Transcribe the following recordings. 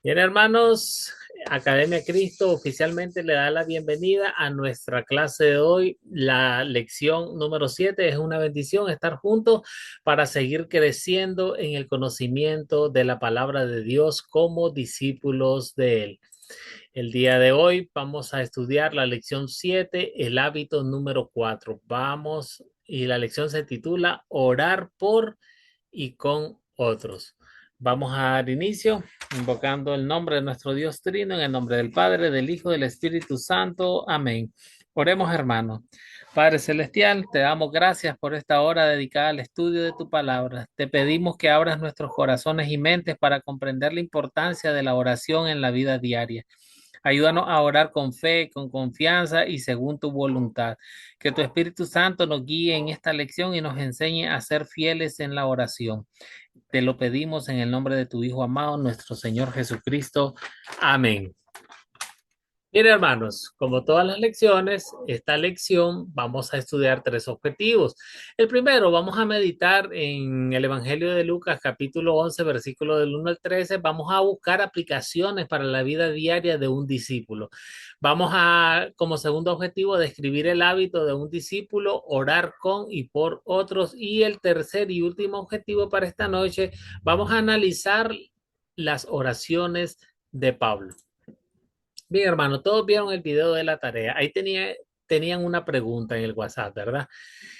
Bien, hermanos, Academia Cristo oficialmente le da la bienvenida a nuestra clase de hoy. La lección número 7 es una bendición estar juntos para seguir creciendo en el conocimiento de la palabra de Dios como discípulos de Él. El día de hoy vamos a estudiar la lección 7, el hábito número 4. Vamos, y la lección se titula Orar por y con otros. Vamos a dar inicio invocando el nombre de nuestro Dios Trino, en el nombre del Padre, del Hijo, del Espíritu Santo. Amén. Oremos, hermanos. Padre Celestial, te damos gracias por esta hora dedicada al estudio de tu palabra. Te pedimos que abras nuestros corazones y mentes para comprender la importancia de la oración en la vida diaria. Ayúdanos a orar con fe, con confianza y según tu voluntad. Que tu Espíritu Santo nos guíe en esta lección y nos enseñe a ser fieles en la oración. Te lo pedimos en el nombre de tu Hijo amado, nuestro Señor Jesucristo. Amén. Mire, hermanos, como todas las lecciones, esta lección vamos a estudiar tres objetivos. El primero, vamos a meditar en el Evangelio de Lucas, capítulo 11, versículo del 1 al 13. Vamos a buscar aplicaciones para la vida diaria de un discípulo. Vamos a, como segundo objetivo, describir el hábito de un discípulo, orar con y por otros. Y el tercer y último objetivo para esta noche, vamos a analizar las oraciones de Pablo. Bien, hermano, todos vieron el video de la tarea. Tenían una pregunta en el WhatsApp, ¿verdad?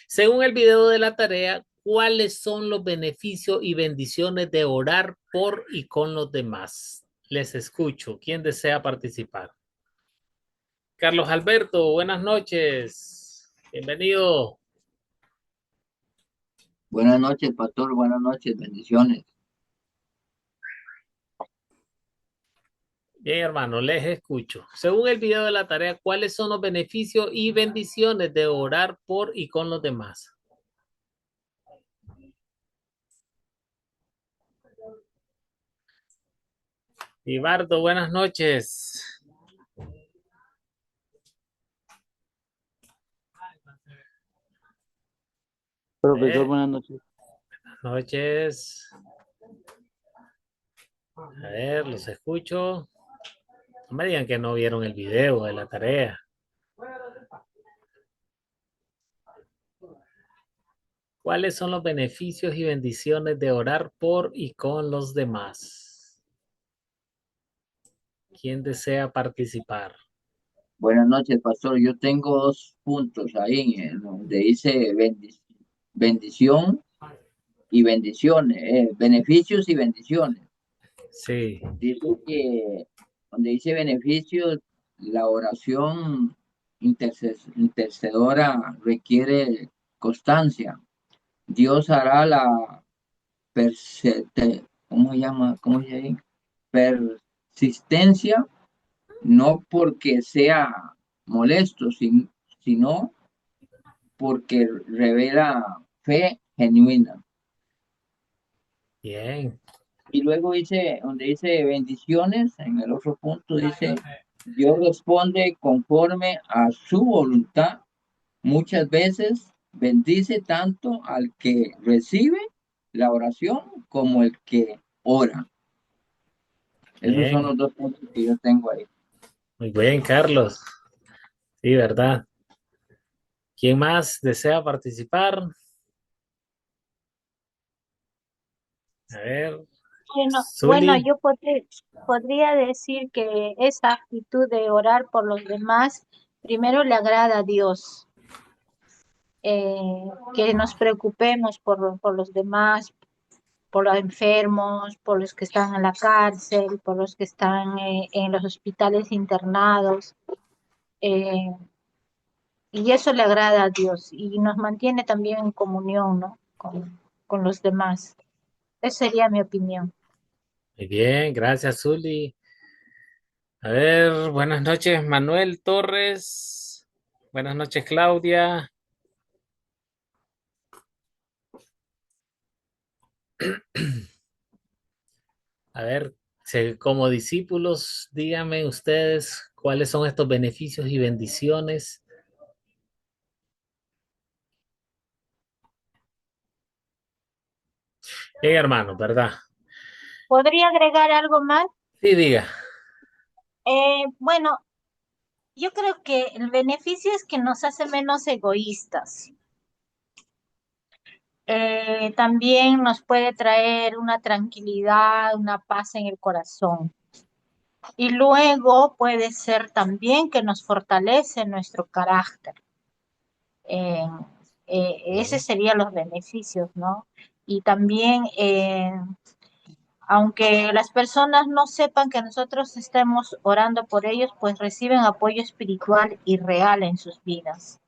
Según el video de la tarea, ¿cuáles son los beneficios y bendiciones de orar por y con los demás? Les escucho. ¿Quién desea participar? Carlos Alberto, buenas noches. Bienvenido. Buenas noches, pastor. Buenas noches, bendiciones. Bien, hermano, les escucho. Según el video de la tarea, ¿cuáles son los beneficios y bendiciones de orar por y con los demás? Ibardo, buenas noches. Profesor, Eh, buenas noches. Noches. A ver, los escucho. No me digan que no vieron el video de la tarea. ¿Cuáles son los beneficios y bendiciones de orar por y con los demás? ¿Quién desea participar? Buenas noches, pastor. Yo tengo dos puntos ahí en donde dice bendición y bendiciones, beneficios y bendiciones. Sí, Dice que donde dice beneficios, la oración intercedora requiere constancia. Dios hará la ¿cómo se llama? ¿Cómo se dice? Persistencia, no porque sea molesto, sino porque revela fe genuina. bien. Y luego dice, donde dice bendiciones, en el otro punto dice, Dios responde conforme a su voluntad. Muchas veces bendice tanto al que recibe la oración como el que ora. Esos son Bien. los dos puntos que yo tengo ahí. Muy bien, Carlos. Sí, ¿verdad? ¿Quién más desea participar? A ver, Bueno, Zuli. podría decir que esa actitud de orar por los demás primero le agrada a Dios, que nos preocupemos por los demás, por los enfermos, por los que están en la cárcel, por los que están en los hospitales internados, eh, y eso le agrada a Dios y nos mantiene también en comunión, ¿no? Con los demás. Esa sería mi opinión. Muy bien, gracias, Zuli. A ver, buenas noches, Manuel Torres. Buenas noches, Claudia. A ver, como discípulos, díganme ustedes cuáles son estos beneficios y bendiciones. Bien, hermano, ¿verdad? ¿Podría agregar algo más? Sí, diga. Bueno, yo creo que el beneficio es que nos hace menos egoístas. También nos puede traer una tranquilidad, una paz en el corazón. Y luego puede ser también que nos fortalece nuestro carácter. Eh, Ese Sí. serían los beneficios, ¿no? Y también, aunque las personas no sepan que nosotros estemos orando por ellos, pues reciben apoyo espiritual y real en sus vidas.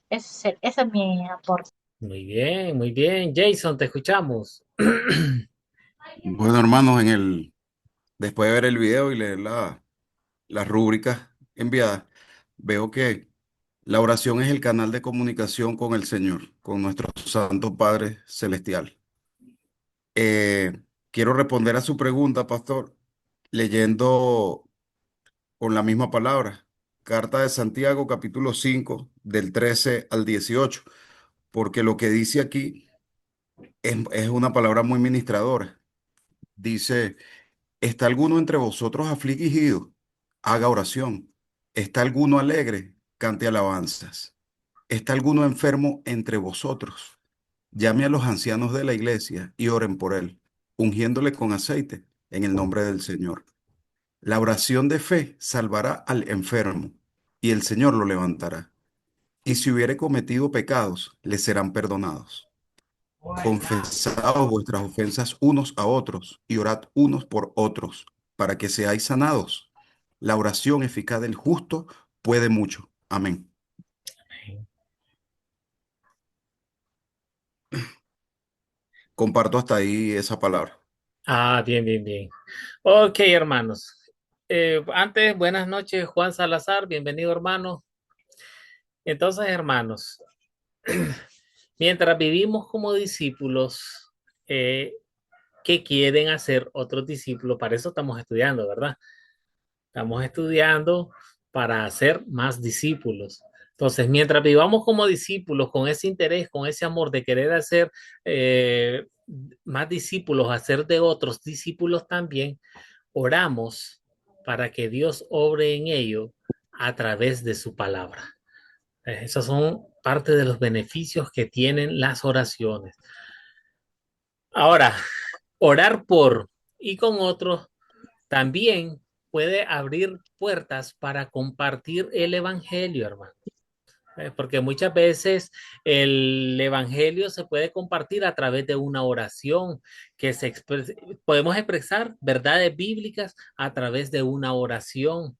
Ese es mi aporte. Muy bien, muy bien. Jason, te escuchamos. Bueno, hermanos, después de ver el video y leer las rúbricas enviadas, veo que la oración es el canal de comunicación con el Señor, con nuestro Santo Padre Celestial. Eh, Quiero responder a su pregunta, pastor, leyendo con la misma palabra. Carta de Santiago, capítulo 5 del 13 al 18, porque lo que dice aquí es una palabra muy ministradora. Dice: ¿está alguno entre vosotros afligido? Haga oración. ¿Está alguno alegre? Cante alabanzas. ¿Está alguno enfermo entre vosotros? Llame a los ancianos de la iglesia y oren por él, ungiéndole con aceite en el nombre del Señor. La oración de fe salvará al enfermo y el Señor lo levantará. Y si hubiere cometido pecados, le serán perdonados. Confesaos vuestras ofensas unos a otros y orad unos por otros, para que seáis sanados. La oración eficaz del justo puede mucho. Amén. Comparto hasta ahí esa palabra. Ah, bien, bien, bien. Ok, hermanos. Antes, buenas noches, Juan Salazar, bienvenido, hermano. Entonces, hermanos, mientras vivimos como discípulos, eh, ¿qué quieren hacer otros discípulos? Para eso estamos estudiando, ¿verdad? Estamos estudiando para hacer más discípulos. Entonces, mientras vivamos como discípulos, con ese interés, con ese amor de querer hacer eh, más discípulos, hacer de otros discípulos también, oramos para que Dios obre en ello a través de su palabra. Esos son parte de los beneficios que tienen las oraciones. Ahora, orar por y con otros también puede abrir puertas para compartir el evangelio, hermano. Porque muchas veces el evangelio se puede compartir a través de una oración podemos expresar verdades bíblicas a través de una oración.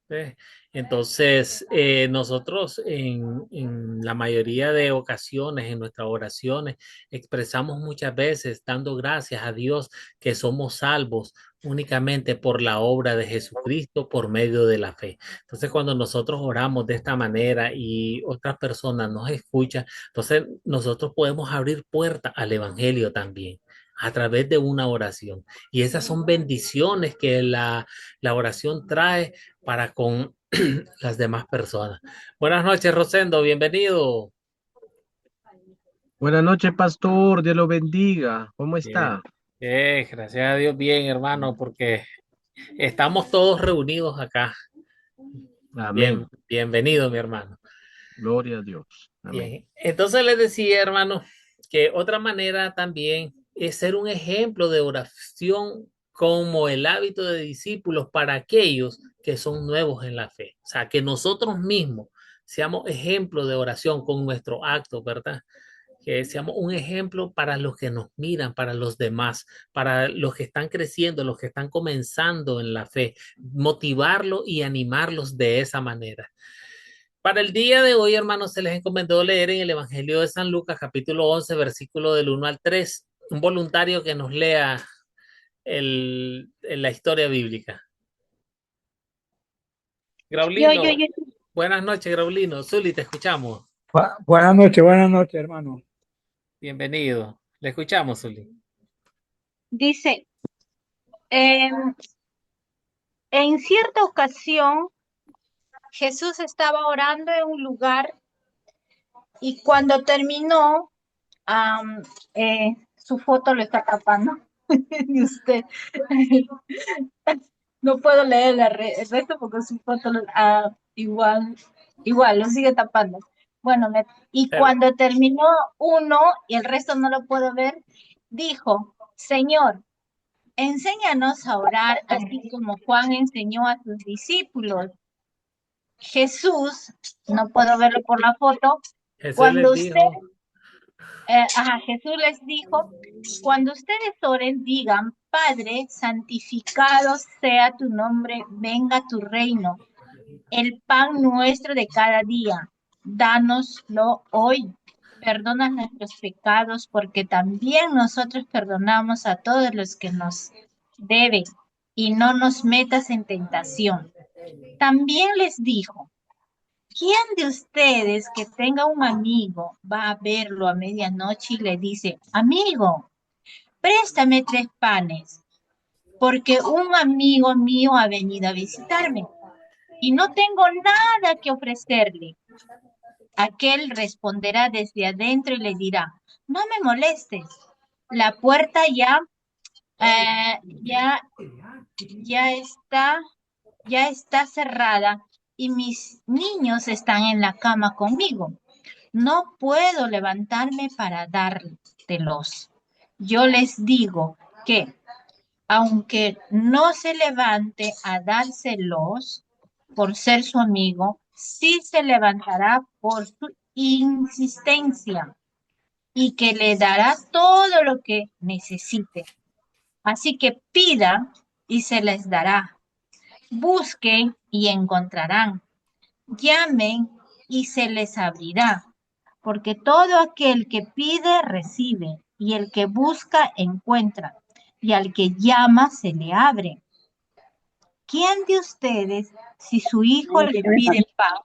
¿Ves? Entonces, nosotros en la mayoría de ocasiones, en nuestras oraciones, expresamos muchas veces dando gracias a Dios que somos salvos únicamente por la obra de Jesucristo por medio de la fe. Entonces, cuando nosotros oramos de esta manera y otras personas nos escuchan, entonces nosotros podemos abrir puertas al Evangelio también a través de una oración. Y esas son bendiciones que la oración trae para con las demás personas. Buenas noches, Rosendo, bienvenido. Buenas noches, pastor. Dios lo bendiga. ¿Cómo Bien, está? gracias a Dios, bien, hermano, porque estamos todos reunidos acá. Bien, Amén. bienvenido, mi hermano. Gloria a Dios. Amén. Bien, entonces les decía, hermano, que otra manera también es ser un ejemplo de oración como el hábito de discípulos para aquellos que son nuevos en la fe. O sea, que nosotros mismos seamos ejemplo de oración con nuestro acto, ¿verdad? Que seamos un ejemplo para los que nos miran, para los demás, para los que están creciendo, los que están comenzando en la fe, motivarlos y animarlos de esa manera. Para el día de hoy, hermanos, se les encomendó leer en el Evangelio de San Lucas, capítulo 11, versículo del 1 al 3, un voluntario que nos lea la historia bíblica. Yo, Graulino, yo, yo. buenas noches, Graulino. Zuli, te escuchamos. Buenas noches, hermano. Bienvenido. Le escuchamos, Zuli. Dice, em, en cierta ocasión Jesús estaba orando en un lugar y cuando terminó, am, su foto lo está tapando. Y usted. No puedo leer el resto porque su foto igual, lo sigue tapando. Bueno, y Pero, cuando terminó uno y el resto no lo puedo ver, dijo, Señor, enséñanos a orar así como Juan enseñó a sus discípulos. Jesús, no puedo verlo por la foto, Jesús cuando les usted, dijo, Jesús les dijo, cuando ustedes oren, digan, Padre, santificado sea tu nombre, venga tu reino. El pan nuestro de cada día, dánoslo hoy. Perdona nuestros pecados, porque también nosotros perdonamos a todos los que nos deben, y no nos metas en tentación. También les dijo, ¿quién de ustedes que tenga un amigo va a verlo a medianoche y le dice, amigo, préstame 3 panes, porque un amigo mío ha venido a visitarme y no tengo nada que ofrecerle? Aquel responderá desde adentro y le dirá, no me molestes, la puerta eh, ya, ya está cerrada y mis niños están en la cama conmigo. No puedo levantarme para dártelos. Yo les digo que, aunque no se levante a dárselos por ser su amigo, sí se levantará por su insistencia y que le dará todo lo que necesite. Así que pida y se les dará. Busquen y encontrarán. Llamen y se les abrirá, porque todo aquel que pide recibe, y el que busca encuentra, y al que llama se le abre. ¿Quién de ustedes, si su hijo le pide pan,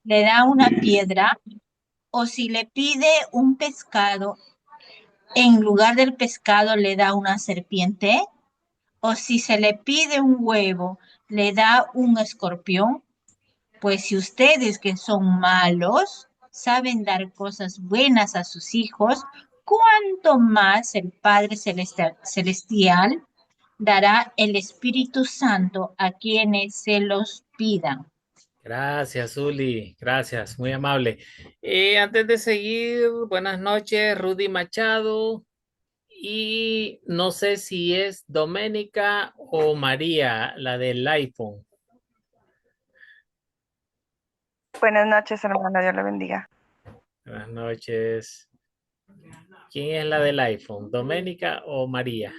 le da una piedra? O si le pide un pescado, en lugar del pescado le da una serpiente? O si se le pide un huevo, le da un escorpión. Pues si ustedes que son malos saben dar cosas buenas a sus hijos, ¿cuánto más el Padre Celestial dará el Espíritu Santo a quienes se los pidan? gracias, Zuli, gracias, muy amable. Antes de seguir, buenas noches, Rudy Machado. Y no sé si es Doménica o María, la del iPhone. Buenas noches, hermano, Dios le bendiga. Buenas noches. ¿Quién es la del iPhone? ¿Doménica o María?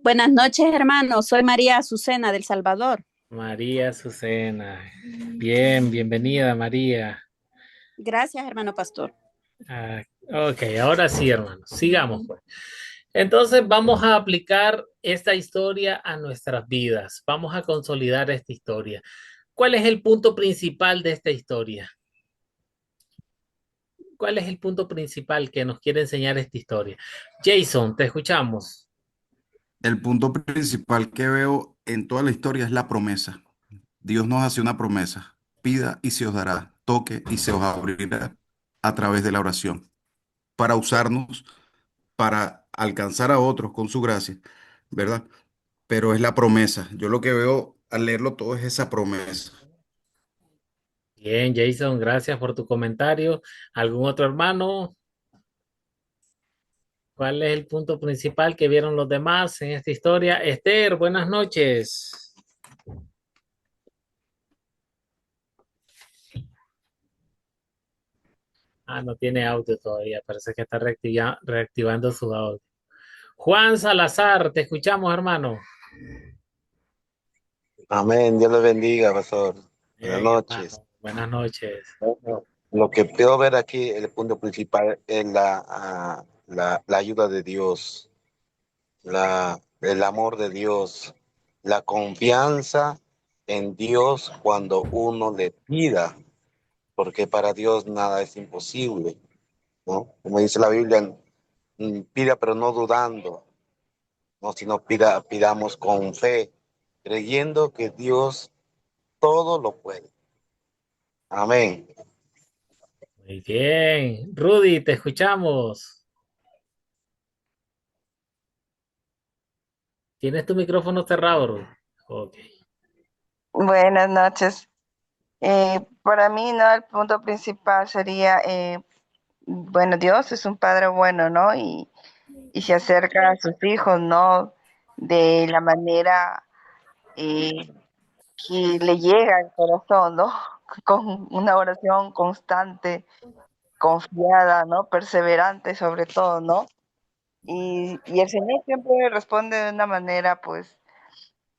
Buenas noches, hermano. Soy María Azucena del Salvador. María Azucena. Bien, bienvenida, María. Gracias, hermano pastor. Ok, ahora sí, hermano. Sigamos, pues. Entonces vamos a aplicar esta historia a nuestras vidas. Vamos a consolidar esta historia. ¿Cuál es el punto principal de esta historia? ¿Cuál es el punto principal que nos quiere enseñar esta historia? Jason, te escuchamos. El punto principal que veo en toda la historia es la promesa. Dios nos hace una promesa. Pida y se os dará. Toque y se os abrirá a través de la oración. Para usarnos, para alcanzar a otros con su gracia, ¿verdad? Pero es la promesa. Yo lo que veo al leerlo todo es esa promesa. Bien, Jason, gracias por tu comentario. ¿Algún otro hermano? ¿Cuál es el punto principal que vieron los demás en esta historia? Esther, buenas noches. No tiene audio todavía. Parece que está reactivando su audio. Juan Salazar, te escuchamos, hermano. Amén, Dios le bendiga, pastor. Buenas Bien, noches. hermano. Buenas noches. Lo que puedo ver aquí, el punto principal es la ayuda de Dios, el amor de Dios, la confianza en Dios cuando uno le pida, porque para Dios nada es imposible, ¿no? Como dice la Biblia, pida pero no dudando, ¿no? Sino pidamos con fe, creyendo que Dios todo lo puede. Amén. Muy bien. Rudy, te escuchamos. Tienes tu micrófono cerrado, Rudy. Ok. Buenas noches. Para mí, ¿no? El punto principal sería, bueno, Dios es un padre bueno, ¿no? Y se acerca a sus hijos, ¿no? De la manera eh, que le llega al corazón, ¿no? Con una oración constante, confiada, ¿no? Perseverante sobre todo, ¿no? Y el Señor siempre responde de una manera, pues,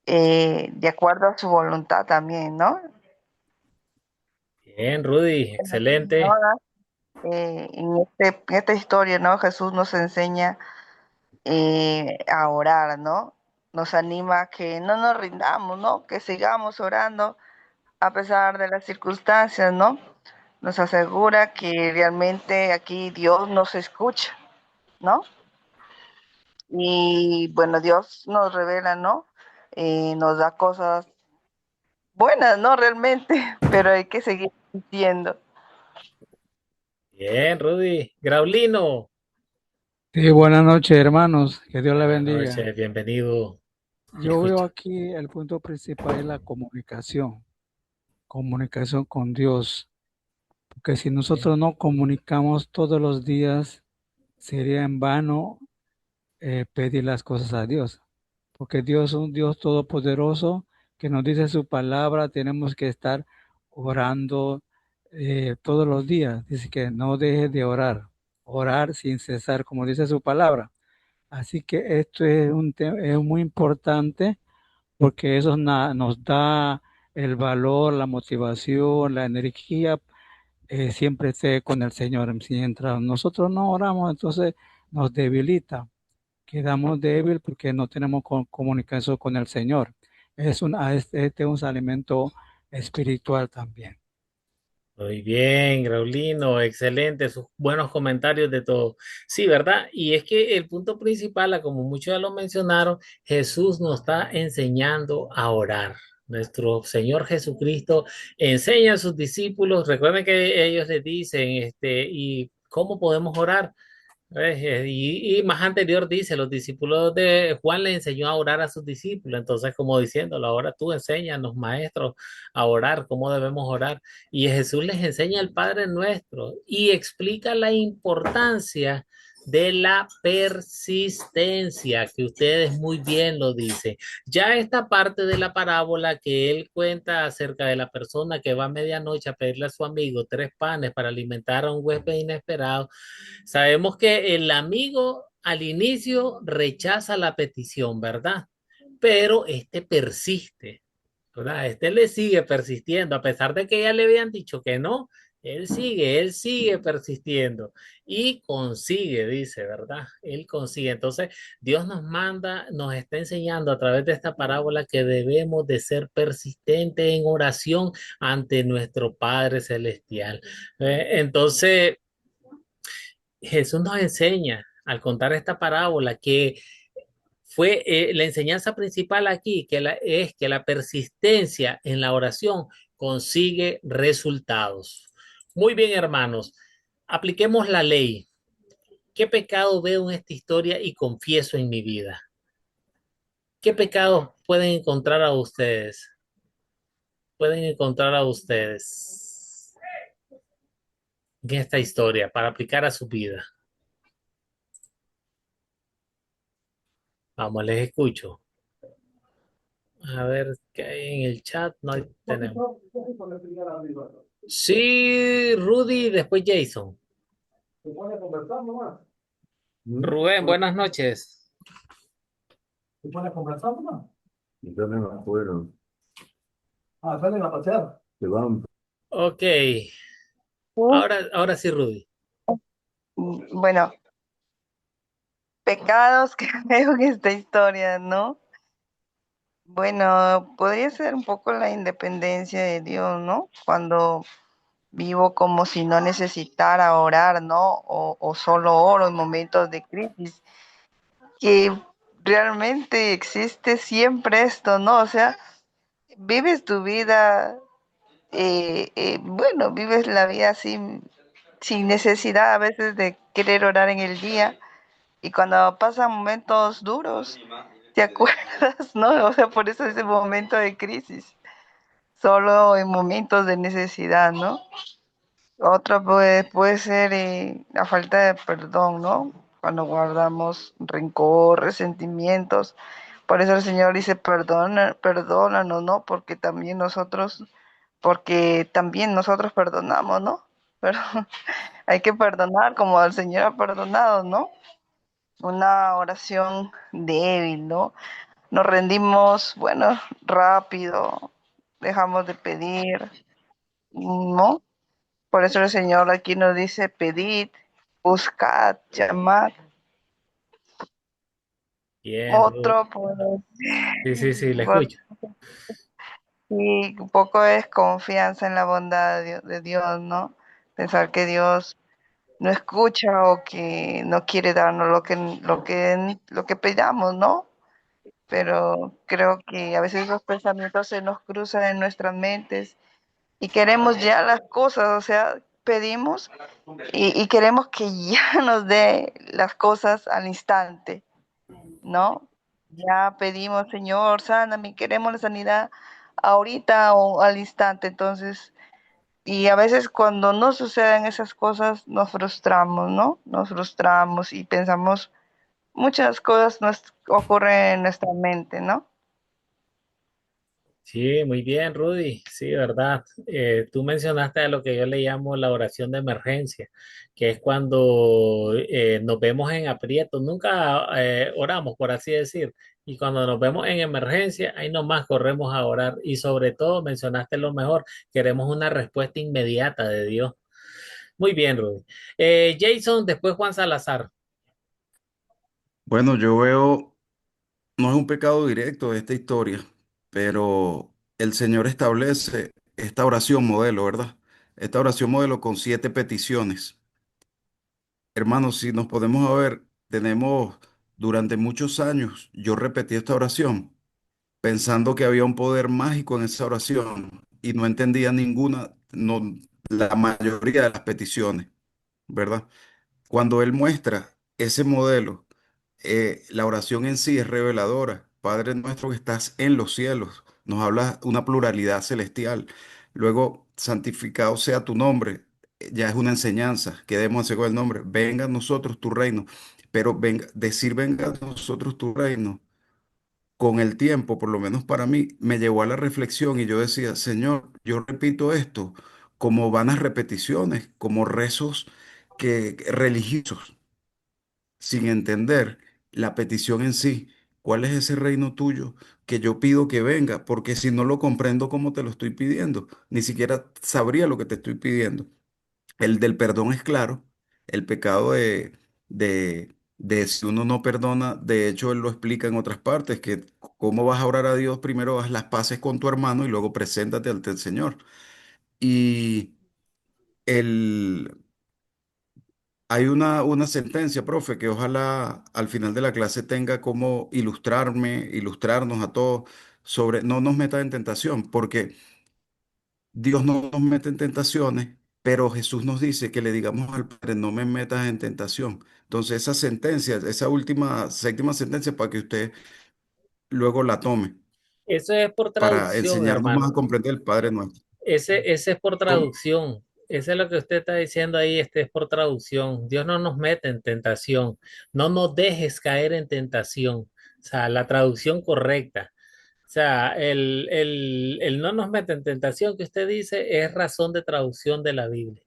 de acuerdo a su voluntad también, ¿no? Bien, Rudy, ¿No? excelente. En esta historia, ¿no? Jesús nos enseña a orar, ¿no? Nos anima a que no nos rindamos, ¿no? Que sigamos orando a pesar de las circunstancias, ¿no? Nos asegura que realmente aquí Dios nos escucha, ¿no? Y bueno, Dios nos revela, ¿no? Nos da cosas buenas, ¿no? Realmente, pero hay que seguir insistiendo. Bien, Rudy. Graulino. Sí, buenas noches, hermanos. Que Dios le Buenas bendiga. noches, bienvenido. Te Yo veo escucho. aquí el punto principal es la comunicación, comunicación con Dios. Porque si nosotros no comunicamos todos los días, sería en vano pedir las cosas a Dios. Porque Dios es un Dios todopoderoso que nos dice su palabra, tenemos que estar orando todos los días. Dice que no deje de orar, orar sin cesar, como dice su palabra. Así que esto es es muy importante porque eso nos da el valor, la motivación, la energía, siempre esté con el Señor. Mientras nosotros no oramos, entonces nos debilita, quedamos débil porque no tenemos comunicación con el Señor. Este es un alimento espiritual también. Muy bien, Graulino, excelente, sus buenos comentarios de todo. Sí, ¿verdad? Y es que el punto principal, como muchos ya lo mencionaron, Jesús nos está enseñando a orar. Nuestro Señor Jesucristo enseña a sus discípulos, recuerden que ellos les dicen, ¿y cómo podemos orar? Y más anterior dice, los discípulos de Juan le enseñó a orar a sus discípulos, entonces como diciéndolo, ahora tú enséñanos, maestros, a orar, cómo debemos orar. Y Jesús les enseña el Padre Nuestro y explica la importancia de la persistencia, que ustedes muy bien lo dicen. Ya esta parte de la parábola que él cuenta acerca de la persona que va a medianoche a pedirle a su amigo 3 panes para alimentar a un huésped inesperado. Sabemos que el amigo al inicio rechaza la petición, ¿verdad? Pero este persiste, ¿verdad? Este le sigue persistiendo, a pesar de que ya le habían dicho que no, él sigue persistiendo y consigue, dice, ¿verdad? Él consigue. Entonces, Dios nos manda, nos está enseñando a través de esta parábola que debemos de ser persistentes en oración ante nuestro Padre Celestial. Entonces, Jesús nos enseña al contar esta parábola que fue la enseñanza principal aquí, es que la persistencia en la oración consigue resultados. Muy bien, hermanos, apliquemos la ley. ¿Qué pecado veo en esta historia y confieso en mi vida? ¿Qué pecados pueden encontrar a ustedes? Pueden encontrar a ustedes en esta historia para aplicar a su vida. Vamos, les escucho. A ver qué hay en el chat. No hay- tenemos. Sí, Rudy, después Jason. Rubén, buenas noches. Ok, ahora sí, Rudy. Bueno, pecados que veo en esta historia, ¿no? Bueno, podría ser un poco la independencia de Dios, ¿no? Cuando vivo como si no necesitara orar, ¿no? O solo oro en momentos de crisis, que realmente existe siempre esto, ¿no? O sea, vives tu vida, bueno, vives la vida sin necesidad a veces de querer orar en el día. Y cuando pasan momentos duros, te acuerdas, ¿no? O sea, por eso es el momento de crisis, solo en momentos de necesidad, ¿no? Otra puede ser la falta de perdón, ¿no? Cuando guardamos rencor, resentimientos. Por eso el Señor dice, perdónanos, ¿no? Porque también nosotros perdonamos, ¿no? Pero hay que perdonar como el Señor ha perdonado, ¿no? Una oración débil, ¿no? Nos rendimos, bueno, rápido, dejamos de pedir, ¿no? Por eso el Señor aquí nos dice, pedid, buscad, llamad. Bien, Ruth. Otro, pues, Sí, le bueno, escucho. sí, un poco es confianza en la bondad de Dios, ¿no? Pensar que Dios no escucha o que no quiere darnos lo que pidamos, ¿no? Pero creo que a veces los pensamientos se nos cruzan en nuestras mentes y queremos ya las cosas, o sea, pedimos y queremos que ya nos dé las cosas al instante, ¿no? Ya pedimos, Señor, sáname, queremos la sanidad ahorita o al instante, entonces, y a veces cuando no suceden esas cosas nos frustramos, ¿no? Nos frustramos y pensamos, muchas cosas nos ocurren en nuestra mente, ¿no? Sí, muy bien, Rudy. Sí, verdad. Tú mencionaste a lo que yo le llamo la oración de emergencia, que es cuando nos vemos en aprieto. Nunca oramos, por así decir. Y cuando nos vemos en emergencia, ahí nomás corremos a orar. Y sobre todo, mencionaste lo mejor, queremos una respuesta inmediata de Dios. Muy bien, Rudy. Jason, después Juan Salazar. Bueno, yo veo, no es un pecado directo esta historia, pero el Señor establece esta oración modelo, ¿verdad? Esta oración modelo con 7 peticiones. Hermanos, si nos podemos a ver, tenemos durante muchos años, yo repetí esta oración pensando que había un poder mágico en esa oración y no entendía ninguna, no, la mayoría de las peticiones, ¿verdad? Cuando Él muestra ese modelo, la oración en sí es reveladora. Padre nuestro que estás en los cielos, nos habla una pluralidad celestial. Luego, santificado sea tu nombre, ya es una enseñanza que debemos hacer con el nombre. Venga a nosotros tu reino, pero venga, decir venga a nosotros tu reino con el tiempo, por lo menos para mí, me llevó a la reflexión y yo decía, Señor, yo repito esto como vanas repeticiones, como rezos religiosos, sin entender la petición en sí. ¿Cuál es ese reino tuyo que yo pido que venga? Porque si no lo comprendo como te lo estoy pidiendo, ni siquiera sabría lo que te estoy pidiendo. El del perdón es claro, el pecado de si uno no perdona, de hecho él lo explica en otras partes, que cómo vas a orar a Dios, primero haz las paces con tu hermano y luego preséntate ante el Señor. Y el, hay una sentencia, profe, que ojalá al final de la clase tenga como ilustrarnos a todos sobre no nos metas en tentación, porque Dios no nos mete en tentaciones, pero Jesús nos dice que le digamos al Padre, no me metas en tentación. Entonces, esa sentencia, esa última, séptima sentencia, para que usted luego la tome, Eso es por para traducción, enseñarnos más a hermano. comprender el Padre nuestro. Ese es por ¿Cómo? traducción. Ese es lo que usted está diciendo ahí, este es por traducción. Dios no nos mete en tentación. No nos dejes caer en tentación. O sea, la traducción correcta. O sea, el no nos mete en tentación que usted dice es razón de traducción de la Biblia.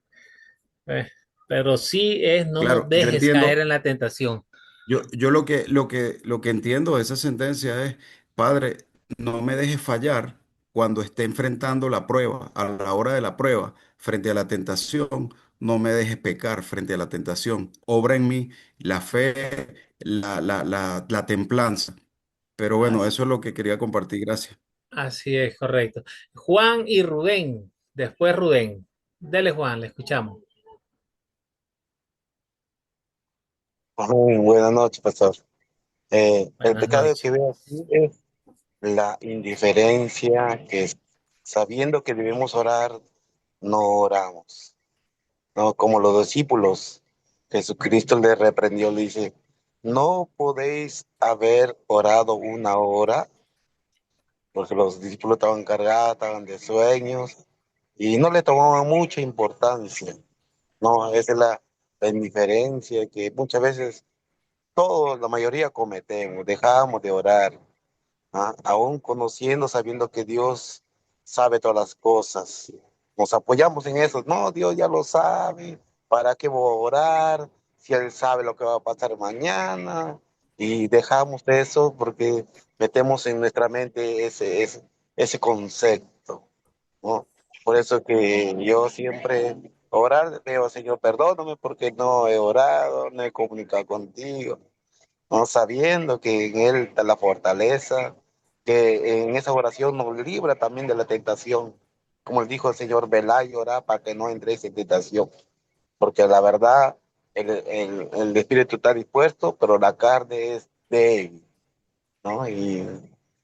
Eh, pero sí es no nos Claro, yo dejes caer entiendo. en la tentación. Yo lo que entiendo de esa sentencia es, Padre, no me dejes fallar cuando esté enfrentando la prueba, a la hora de la prueba, frente a la tentación, no me dejes pecar frente a la tentación. Obra en mí la fe, la templanza. Pero bueno, Así, eso es lo que quería compartir. Gracias. así es, correcto. Juan y Rubén. Después Rubén. Dele, Juan, le escuchamos. Buenas noches, pastor. El Buenas pecado noches. que veo aquí es la indiferencia, sabiendo que debemos orar, no oramos. No, como los discípulos, Jesucristo le reprendió, le dice, ¿no podéis haber orado una hora? Porque los discípulos estaban cargados, estaban de sueños y no le tomaban mucha importancia. No, esa es la indiferencia que muchas veces todos, la mayoría cometemos, dejamos de orar, ¿ah? Aún conociendo, sabiendo que Dios sabe todas las cosas. Nos apoyamos en eso. No, Dios ya lo sabe. ¿Para qué voy a orar? Si Él sabe lo que va a pasar mañana. Y dejamos de eso porque metemos en nuestra mente ese concepto, ¿no? Por eso que yo siempre orar, veo, Señor, perdóname porque no he orado, no he comunicado contigo, no sabiendo que en Él está la fortaleza, que en esa oración nos libra también de la tentación. Como le dijo el Señor, velá y orá para que no entréis en tentación. Porque la verdad, el espíritu está dispuesto, pero la carne es débil, ¿no? Y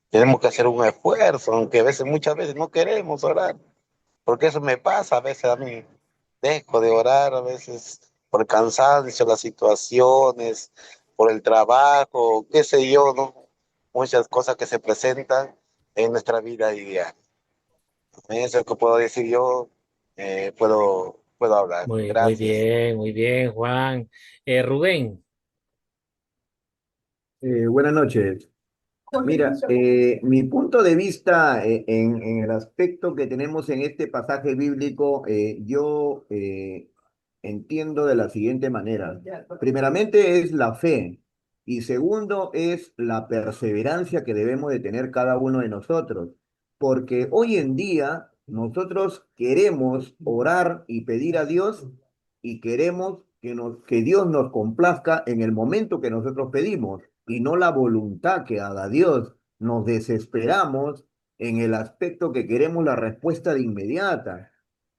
tenemos que hacer un esfuerzo, aunque a veces, muchas veces no queremos orar, porque eso me pasa a veces a mí. Dejo de orar a veces por el cansancio, las situaciones, por el trabajo, qué sé yo, ¿no? Muchas cosas que se presentan en nuestra vida diaria. Eso es lo que puedo decir yo, puedo hablar. Gracias. Muy bien, Juan. Rubén. Buenas noches. Mira, mi punto de vista en el aspecto que tenemos en este pasaje bíblico, yo entiendo de la siguiente manera. Primeramente es la fe y segundo es la perseverancia que debemos de tener cada uno de nosotros, porque hoy en día nosotros queremos orar y pedir a Dios y queremos que Dios nos complazca en el momento que nosotros pedimos y no la voluntad que haga Dios. Nos desesperamos en el aspecto que queremos la respuesta de inmediata,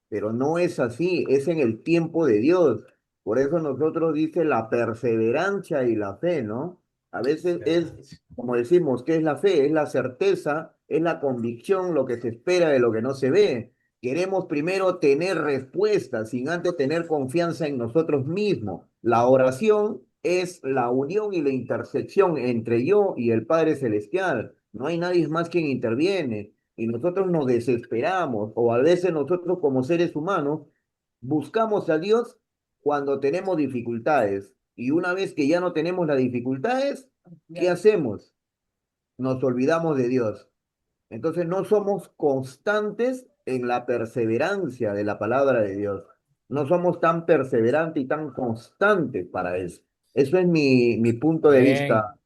pero no es así, es en el tiempo de Dios. Por eso nosotros dice la perseverancia y la fe, ¿no? A veces es, como decimos, ¿qué es la fe? Es la certeza, es la convicción, lo que se espera de lo que no se ve. Queremos primero tener respuestas sin antes tener confianza en nosotros mismos. La oración es la unión y la intersección entre yo y el Padre Celestial. No hay nadie más quien interviene y nosotros nos desesperamos o a veces nosotros como seres humanos buscamos a Dios cuando tenemos dificultades y una vez que ya no tenemos las dificultades, ¿qué hacemos? Nos olvidamos de Dios. Entonces no somos constantes en la perseverancia de la palabra de Dios. No somos tan perseverantes y tan constantes para eso. Eso es mi punto de Bien. vista, pastor.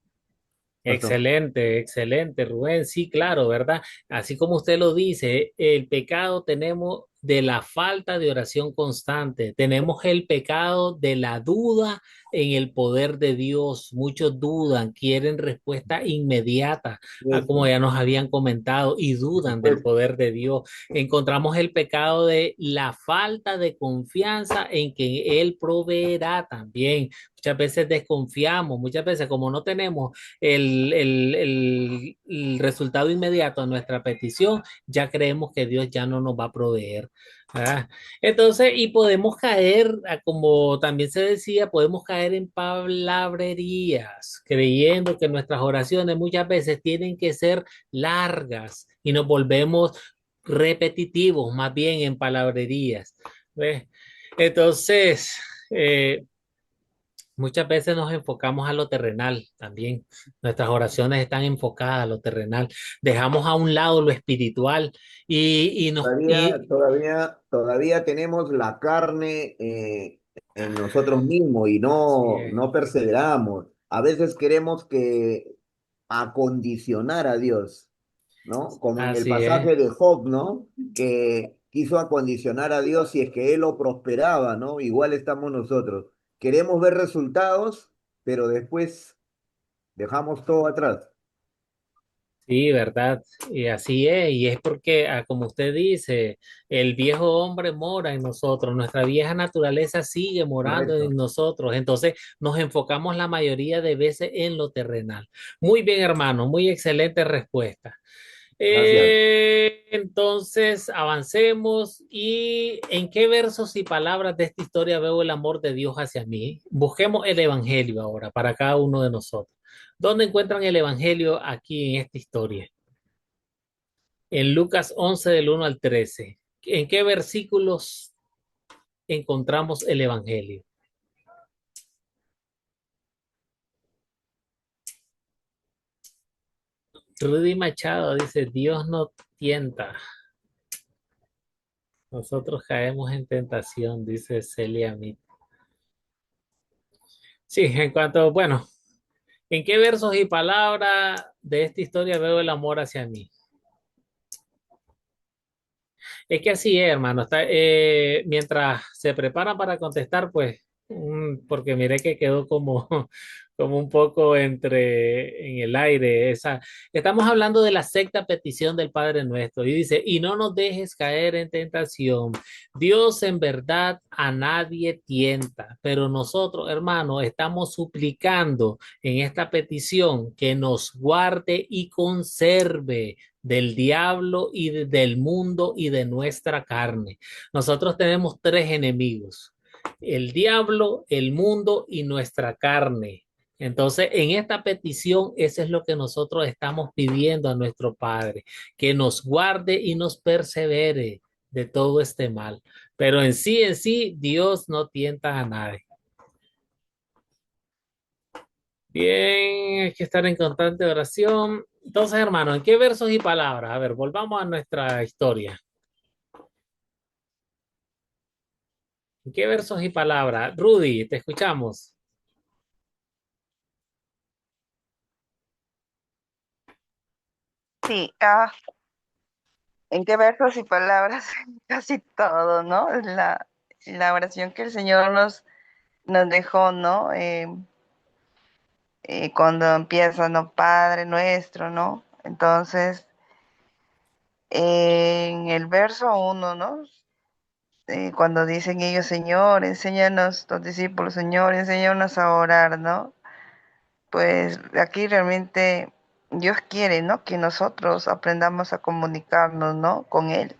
Excelente, excelente, Rubén. Sí, claro, ¿verdad? Así como usted lo dice, el pecado tenemos de la falta de oración constante, tenemos el pecado de la duda en el poder de Dios. Muchos dudan, quieren respuesta inmediata, como Eso, ya nos habían comentado, y dudan del pues, poder de Dios. Encontramos el pecado de la falta de confianza en que Él proveerá también. Muchas veces desconfiamos, muchas veces como no tenemos el resultado inmediato a nuestra petición, ya creemos que Dios ya no nos va a proveer. ¿Verdad? Entonces, y podemos caer, como también se decía, podemos caer en palabrerías, creyendo que nuestras oraciones muchas veces tienen que ser largas y nos volvemos repetitivos, más bien en palabrerías. ¿Ves? Entonces, eh, muchas veces nos enfocamos a lo terrenal también. Nuestras oraciones están enfocadas a lo terrenal. Dejamos a un lado lo espiritual y nos... todavía tenemos la carne en nosotros mismos y Así no es, perseveramos. A veces queremos que acondicionar a Dios, ¿no? Como en el así es. pasaje de Job, ¿no? Que quiso acondicionar a Dios si es que él lo prosperaba, ¿no? Igual estamos nosotros. Queremos ver resultados, pero después dejamos todo atrás. Sí, ¿verdad? Y así es. Y es porque, como usted dice, el viejo hombre mora en nosotros, nuestra vieja naturaleza sigue morando en Correcto. nosotros. Entonces nos enfocamos la mayoría de veces en lo terrenal. Muy bien, hermano, muy excelente respuesta. Gracias. Entonces, avancemos. ¿Y en qué versos y palabras de esta historia veo el amor de Dios hacia mí? Busquemos el Evangelio ahora para cada uno de nosotros. ¿Dónde encuentran el Evangelio aquí en esta historia? En Lucas 11 del 1 al 13. ¿En qué versículos encontramos el Evangelio? Rudy Machado dice, Dios no tienta. Nosotros caemos en tentación, dice Celia Mit. Sí, en cuanto, bueno, ¿en qué versos y palabras de esta historia veo el amor hacia mí? Es que así es, hermano. Mientras se preparan para contestar, pues, porque miré que quedó como, como un poco en el aire. Estamos hablando de la sexta petición del Padre Nuestro. Y dice, y no nos dejes caer en tentación. Dios en verdad a nadie tienta, pero nosotros, hermano, estamos suplicando en esta petición que nos guarde y conserve del diablo y del mundo y de nuestra carne. Nosotros tenemos tres enemigos: el diablo, el mundo y nuestra carne. Entonces, en esta petición, eso es lo que nosotros estamos pidiendo a nuestro Padre, que nos guarde y nos persevere de todo este mal. Pero en sí, Dios no tienta a nadie. Bien, hay que estar en constante oración. Entonces, hermano, ¿en qué versos y palabras? A ver, volvamos a nuestra historia. ¿En qué versos y palabras? Rudy, te escuchamos. Sí, ¿en qué versos y palabras? Casi todo, ¿no? La oración que el Señor nos dejó, ¿no? Cuando empieza, ¿no? Padre nuestro, ¿no? Entonces, en el verso 1, ¿no? Cuando dicen ellos, Señor, enséñanos, los discípulos, Señor, enséñanos a orar, ¿no? Pues aquí realmente Dios quiere, ¿no? Que nosotros aprendamos a comunicarnos, ¿no? Con Él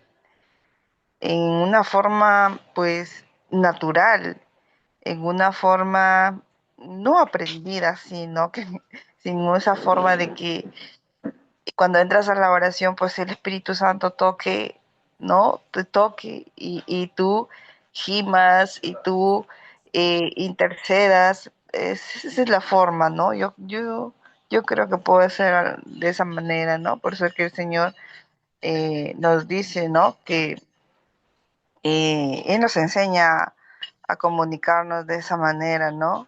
en una forma, pues, natural, en una forma no aprendida, sino que sin esa forma de que cuando entras a la oración, pues el Espíritu Santo toque, ¿no? Te toque y tú gimas y tú intercedas. Esa es la forma, ¿no? Yo creo que puede ser de esa manera, ¿no? Por eso es que el Señor nos dice, ¿no? Que Él nos enseña a comunicarnos de esa manera, ¿no?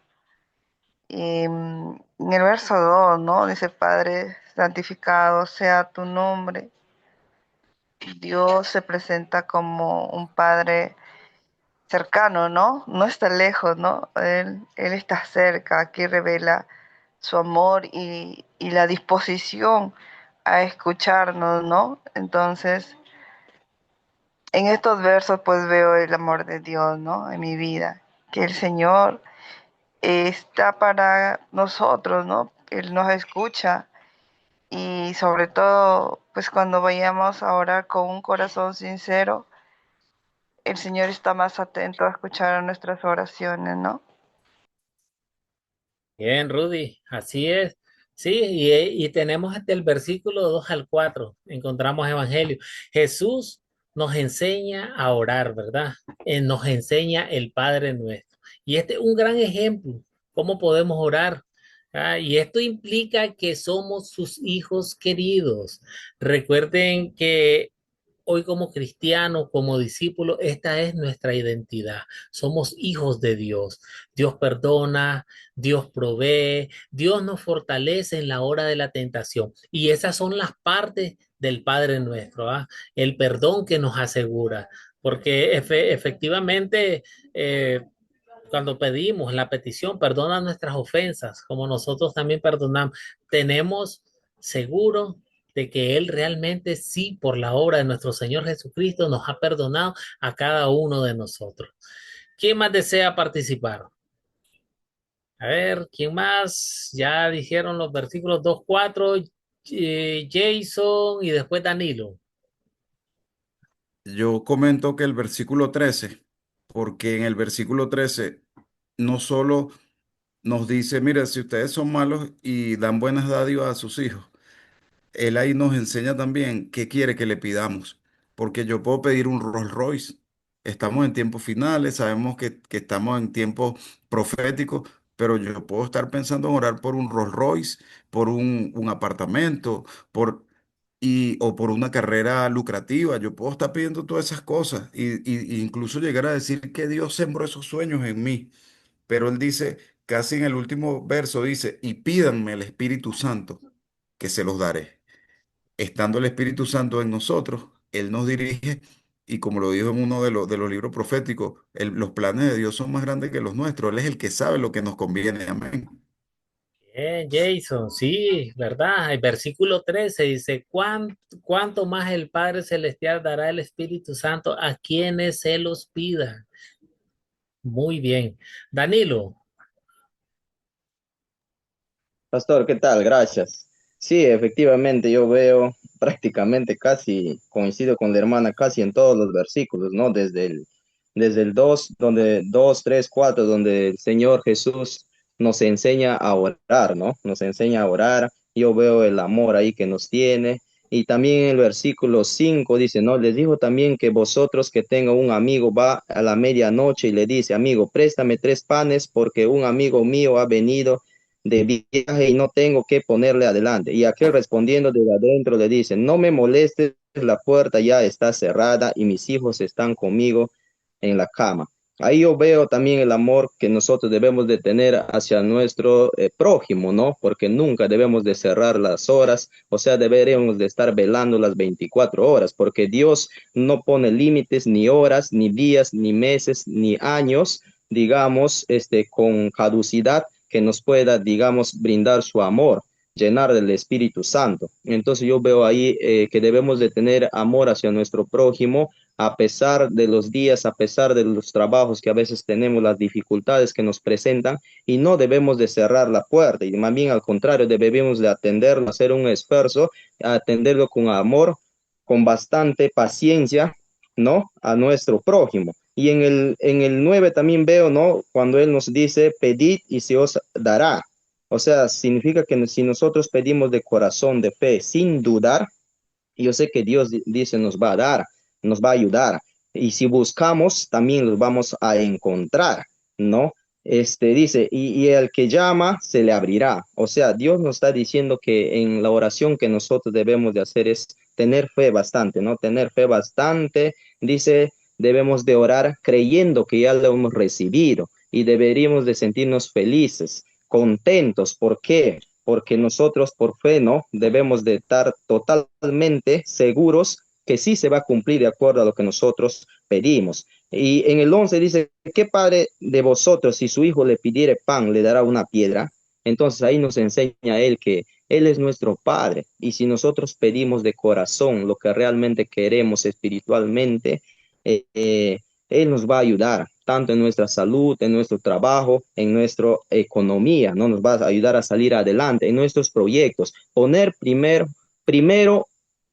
En el verso 2, ¿no? Dice, Padre, santificado sea tu nombre. Dios se presenta como un Padre cercano, ¿no? No está lejos, ¿no? Él está cerca. Aquí revela su amor y la disposición a escucharnos, ¿no? Entonces, en estos versos pues veo el amor de Dios, ¿no? En mi vida, que el Señor está para nosotros, ¿no? Él nos escucha y sobre todo, pues cuando vayamos a orar con un corazón sincero, el Señor está más atento a escuchar nuestras oraciones, ¿no? Bien, Rudy, así es. Sí, y tenemos hasta el versículo 2 al 4. Encontramos Evangelio. Jesús nos enseña a orar, ¿verdad? Nos enseña el Padre Nuestro. Y este es un gran ejemplo, cómo podemos orar. Y esto implica que somos sus hijos queridos. Recuerden que hoy como cristianos, como discípulos, esta es nuestra identidad. Somos hijos de Dios. Dios perdona, Dios provee, Dios nos fortalece en la hora de la tentación. Y esas son las partes del Padre nuestro, ¿ah? El perdón que nos asegura. Porque efectivamente, cuando pedimos la petición, perdona nuestras ofensas, como nosotros también perdonamos, tenemos seguro de que Él realmente sí, por la obra de nuestro Señor Jesucristo, nos ha perdonado a cada uno de nosotros. ¿Quién más desea participar? A ver, ¿quién más? Ya dijeron los versículos 2, 4. Jason y después Danilo. Yo comento que el versículo 13, porque en el versículo 13 no solo nos dice, mira, si ustedes son malos y dan buenas dádivas a sus hijos, él ahí nos enseña también qué quiere que le pidamos, porque yo puedo pedir un Rolls Royce. Estamos en tiempos finales, sabemos que estamos en tiempos proféticos, pero yo puedo estar pensando en orar por un Rolls Royce, por un apartamento, o por una carrera lucrativa. Yo puedo estar pidiendo todas esas cosas y incluso llegar a decir que Dios sembró esos sueños en mí. Pero él dice, casi en el último verso, dice, y pídanme el Espíritu Santo, que se los daré. Estando el Espíritu Santo en nosotros, Él nos dirige y como lo dijo en uno de los libros proféticos, los planes de Dios son más grandes que los nuestros. Él es el que sabe lo que nos conviene. Amén. Jason, sí, ¿verdad? El versículo 13 dice, ¿cuánto más el Padre Celestial dará el Espíritu Santo a quienes se los pida? Muy bien. Danilo. Pastor, ¿qué tal? Gracias. Sí, efectivamente, yo veo prácticamente casi, coincido con la hermana casi en todos los versículos, ¿no? Desde el 2 donde 2 3 4 donde el Señor Jesús nos enseña a orar, ¿no? Nos enseña a orar. Yo veo el amor ahí que nos tiene. Y también en el versículo 5 dice, ¿no? Les digo también que vosotros que tenga un amigo va a la medianoche y le dice, amigo, préstame 3 panes porque un amigo mío ha venido de viaje y no tengo que ponerle adelante. Y aquel respondiendo desde adentro le dice, no me molestes, la puerta ya está cerrada y mis hijos están conmigo en la cama. Ahí yo veo también el amor que nosotros debemos de tener hacia nuestro prójimo, ¿no? Porque nunca debemos de cerrar las horas, o sea, deberíamos de estar velando las 24 horas, porque Dios no pone límites, ni horas, ni días, ni meses, ni años, digamos, con caducidad que nos pueda, digamos, brindar su amor, llenar del Espíritu Santo. Entonces yo veo ahí que debemos de tener amor hacia nuestro prójimo, a pesar de los días, a pesar de los trabajos que a veces tenemos, las dificultades que nos presentan, y no debemos de cerrar la puerta, y más bien al contrario, debemos de atenderlo, hacer un esfuerzo, atenderlo con amor, con bastante paciencia, ¿no? A nuestro prójimo. Y en el 9 también veo, ¿no? Cuando Él nos dice, pedid y se os dará. O sea, significa que si nosotros pedimos de corazón, de fe, sin dudar, yo sé que Dios dice nos va a dar, nos va a ayudar. Y si buscamos, también los vamos a encontrar, ¿no? Dice, y el que llama, se le abrirá. O sea, Dios nos está diciendo que en la oración que nosotros debemos de hacer es tener fe bastante, ¿no? Tener fe bastante, dice, debemos de orar creyendo que ya lo hemos recibido y deberíamos de sentirnos felices, contentos. ¿Por qué? Porque nosotros por fe, ¿no? Debemos de estar totalmente seguros que sí se va a cumplir de acuerdo a lo que nosotros pedimos. Y en el 11 dice, ¿qué padre de vosotros si su hijo le pidiere pan le dará una piedra? Entonces ahí nos enseña él que él es nuestro padre y si nosotros pedimos de corazón lo que realmente queremos espiritualmente, él nos va a ayudar tanto en nuestra salud, en nuestro trabajo, en nuestra economía, ¿no? Nos va a ayudar a salir adelante en nuestros proyectos. Poner primero,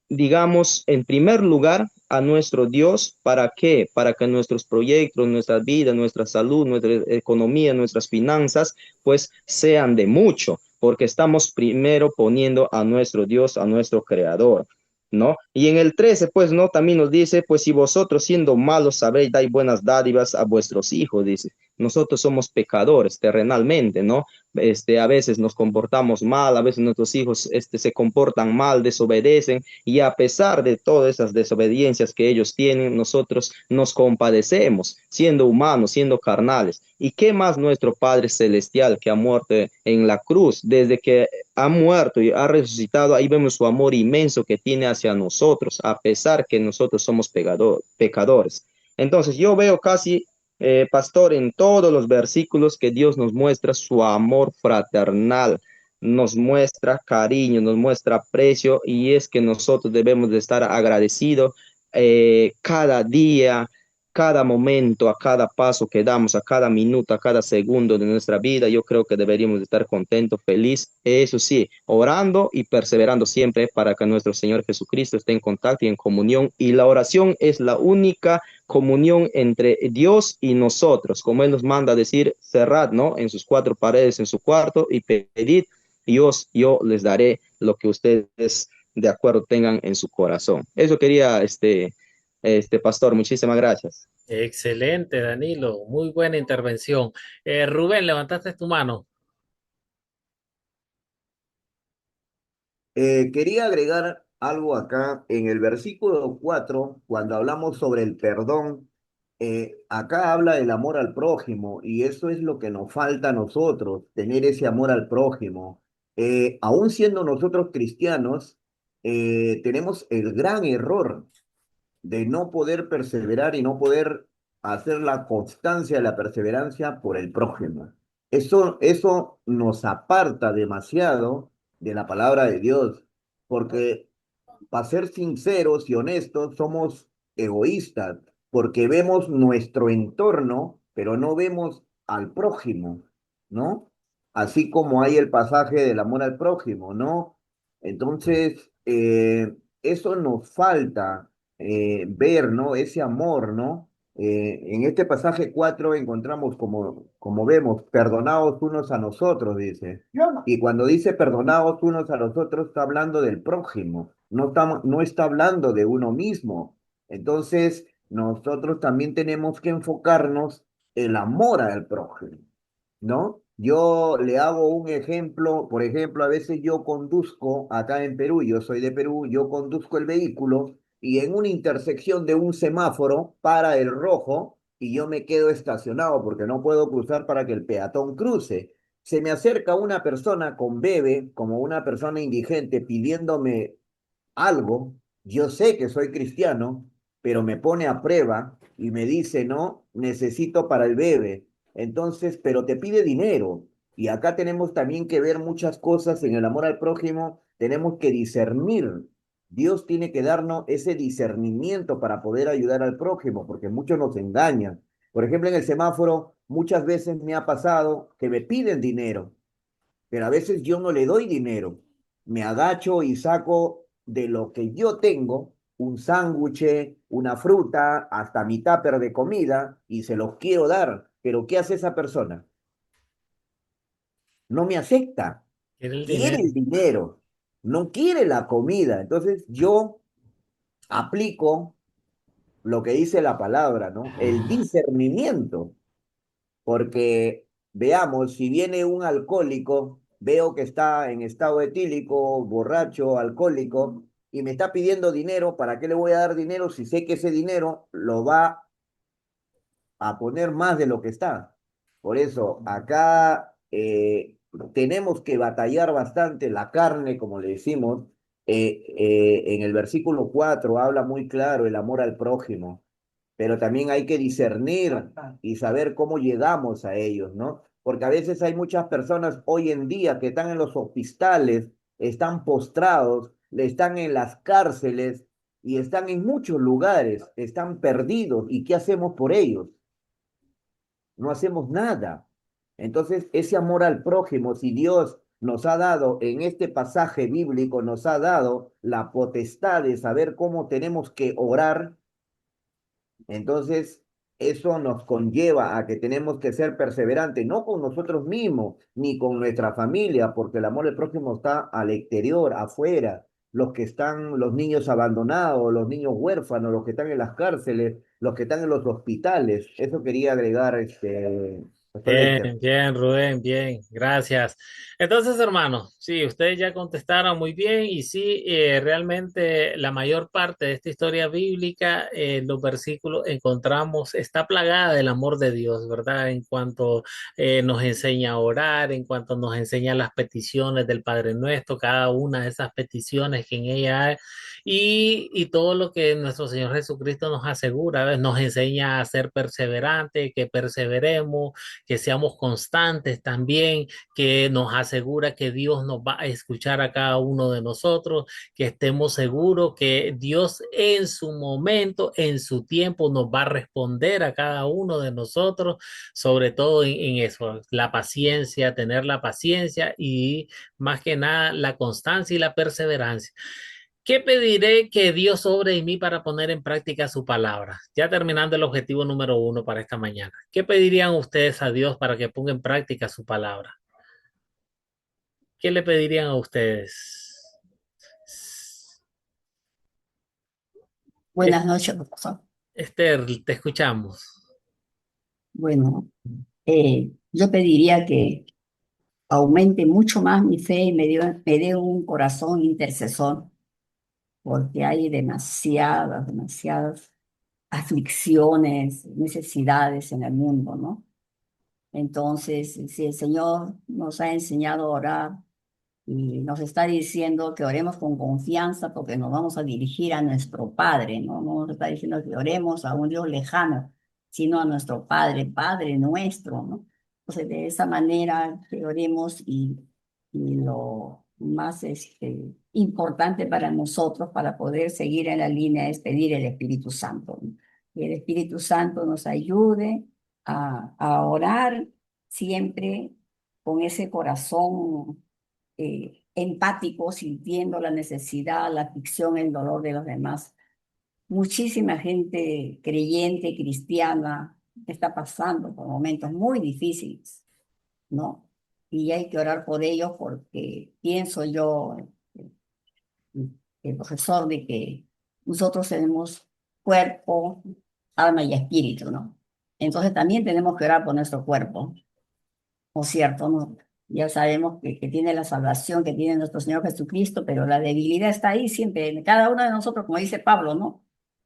digamos, en primer lugar a nuestro Dios. ¿Para qué? Para que nuestros proyectos, nuestra vida, nuestra salud, nuestra economía, nuestras finanzas, pues sean de mucho, porque estamos primero poniendo a nuestro Dios, a nuestro Creador. ¿No? Y en el 13, pues, ¿no? También nos dice, pues si vosotros siendo malos sabéis dar buenas dádivas a vuestros hijos, dice, nosotros somos pecadores terrenalmente, ¿no? A veces nos comportamos mal, a veces nuestros hijos, se comportan mal, desobedecen, y a pesar de todas esas desobediencias que ellos tienen, nosotros nos compadecemos, siendo humanos, siendo carnales. ¿Y qué más nuestro Padre Celestial que ha muerto en la cruz, desde que ha muerto y ha resucitado? Ahí vemos su amor inmenso que tiene hacia nosotros, a pesar que nosotros somos pecadores. Entonces yo veo casi, pastor, en todos los versículos que Dios nos muestra su amor fraternal, nos muestra cariño, nos muestra aprecio, y es que nosotros debemos de estar agradecidos cada día, cada momento, a cada paso que damos, a cada minuto, a cada segundo de nuestra vida. Yo creo que deberíamos estar contentos, felices, eso sí, orando y perseverando siempre para que nuestro Señor Jesucristo esté en contacto y en comunión. Y la oración es la única comunión entre Dios y nosotros, como Él nos manda a decir, cerrad, ¿no? En sus cuatro paredes, en su cuarto, y pedid, y yo les daré lo que ustedes de acuerdo tengan en su corazón. Eso quería, pastor, muchísimas gracias. Excelente, Danilo. Muy buena intervención. Rubén, levantaste tu mano. Quería agregar algo acá en el versículo 4 cuando hablamos sobre el perdón. Acá habla del amor al prójimo y eso es lo que nos falta a nosotros, tener ese amor al prójimo. Aún siendo nosotros cristianos, tenemos el gran error de no poder perseverar y no poder hacer la constancia de la perseverancia por el prójimo. Eso nos aparta demasiado de la palabra de Dios, porque para ser sinceros y honestos, somos egoístas, porque vemos nuestro entorno, pero no vemos al prójimo, ¿no? Así como hay el pasaje del amor al prójimo, ¿no? Entonces, eso nos falta ver, ¿no? Ese amor, ¿no? En este pasaje 4 encontramos como vemos, perdonaos unos a nosotros, dice. Y cuando dice perdonaos unos a los otros, está hablando del prójimo, no está hablando de uno mismo. Entonces, nosotros también tenemos que enfocarnos en el amor al prójimo, ¿no? Yo le hago un ejemplo, por ejemplo, a veces yo conduzco acá en Perú, yo soy de Perú, yo conduzco el vehículo y en una intersección de un semáforo para el rojo y yo me quedo estacionado porque no puedo cruzar para que el peatón cruce. Se me acerca una persona con bebé, como una persona indigente, pidiéndome algo, yo sé que soy cristiano, pero me pone a prueba y me dice, no, necesito para el bebé. Entonces, pero te pide dinero. Y acá tenemos también que ver muchas cosas en el amor al prójimo, tenemos que discernir. Dios tiene que darnos ese discernimiento para poder ayudar al prójimo, porque muchos nos engañan. Por ejemplo, en el semáforo, muchas veces me ha pasado que me piden dinero pero a veces yo no le doy dinero. Me agacho y saco de lo que yo tengo un sándwich, una fruta, hasta mi tupper de comida y se los quiero dar. Pero ¿qué hace esa persona? No me acepta. Quiere el Quiere dinero. el dinero, no quiere la comida. Entonces yo aplico lo que dice la palabra, ¿no? El discernimiento. Porque veamos, si viene un alcohólico, veo que está en estado etílico, borracho, alcohólico, y me está pidiendo dinero, ¿para qué le voy a dar dinero si sé que ese dinero lo va a poner más de lo que está? Por eso, acá tenemos que batallar bastante la carne, como le decimos. En el versículo 4 habla muy claro el amor al prójimo, pero también hay que discernir y saber cómo llegamos a ellos, ¿no? Porque a veces hay muchas personas hoy en día que están en los hospitales, están postrados, están en las cárceles y están en muchos lugares, están perdidos. ¿Y qué hacemos por ellos? No hacemos nada. Entonces, ese amor al prójimo, si Dios nos ha dado en este pasaje bíblico, nos ha dado la potestad de saber cómo tenemos que orar, entonces, eso nos conlleva a que tenemos que ser perseverantes, no con nosotros mismos, ni con nuestra familia, porque el amor al prójimo está al exterior, afuera. Los que están, los niños abandonados, los niños huérfanos, los que están en las cárceles, los que están en los hospitales. Eso quería agregar, Pastor Leister. Bien, bien, Rubén, bien, gracias. Entonces, hermanos, sí, ustedes ya contestaron muy bien y sí, realmente la mayor parte de esta historia bíblica, en los versículos encontramos, está plagada del amor de Dios, ¿verdad? En cuanto nos enseña a orar, en cuanto nos enseña las peticiones del Padre Nuestro, cada una de esas peticiones que en ella hay, y todo lo que nuestro Señor Jesucristo nos asegura, ¿ves? Nos enseña a ser perseverantes, que perseveremos que seamos constantes también, que nos asegura que Dios nos va a escuchar a cada uno de nosotros, que estemos seguros que Dios en su momento, en su tiempo, nos va a responder a cada uno de nosotros, sobre todo en eso, la paciencia, tener la paciencia y más que nada la constancia y la perseverancia. ¿Qué pediré que Dios obre en mí para poner en práctica su palabra? Ya terminando el objetivo número 1 para esta mañana. ¿Qué pedirían ustedes a Dios para que ponga en práctica su palabra? ¿Qué le pedirían a ustedes? Buenas noches, profesor. Esther, te escuchamos. Bueno, yo pediría que aumente mucho más mi fe y me dé un corazón intercesor, porque hay demasiadas aflicciones, necesidades en el mundo, ¿no? Entonces, si el Señor nos ha enseñado a orar y nos está diciendo que oremos con confianza porque nos vamos a dirigir a nuestro Padre, ¿no? No nos está diciendo que oremos a un Dios lejano, sino a nuestro Padre, Padre nuestro, ¿no? Entonces, de esa manera que oremos y lo más importante para nosotros, para poder seguir en la línea, es pedir el Espíritu Santo, ¿no? Que el Espíritu Santo nos ayude a orar siempre con ese corazón empático, sintiendo la necesidad, la aflicción, el dolor de los demás. Muchísima gente creyente, cristiana, está pasando por momentos muy difíciles, ¿no? Y hay que orar por ellos porque pienso yo, el profesor, de que nosotros tenemos cuerpo, alma y espíritu, ¿no? Entonces también tenemos que orar por nuestro cuerpo, ¿no es cierto? ¿No? Ya sabemos que tiene la salvación, que tiene nuestro Señor Jesucristo, pero la debilidad está ahí siempre, en cada uno de nosotros, como dice Pablo, ¿no?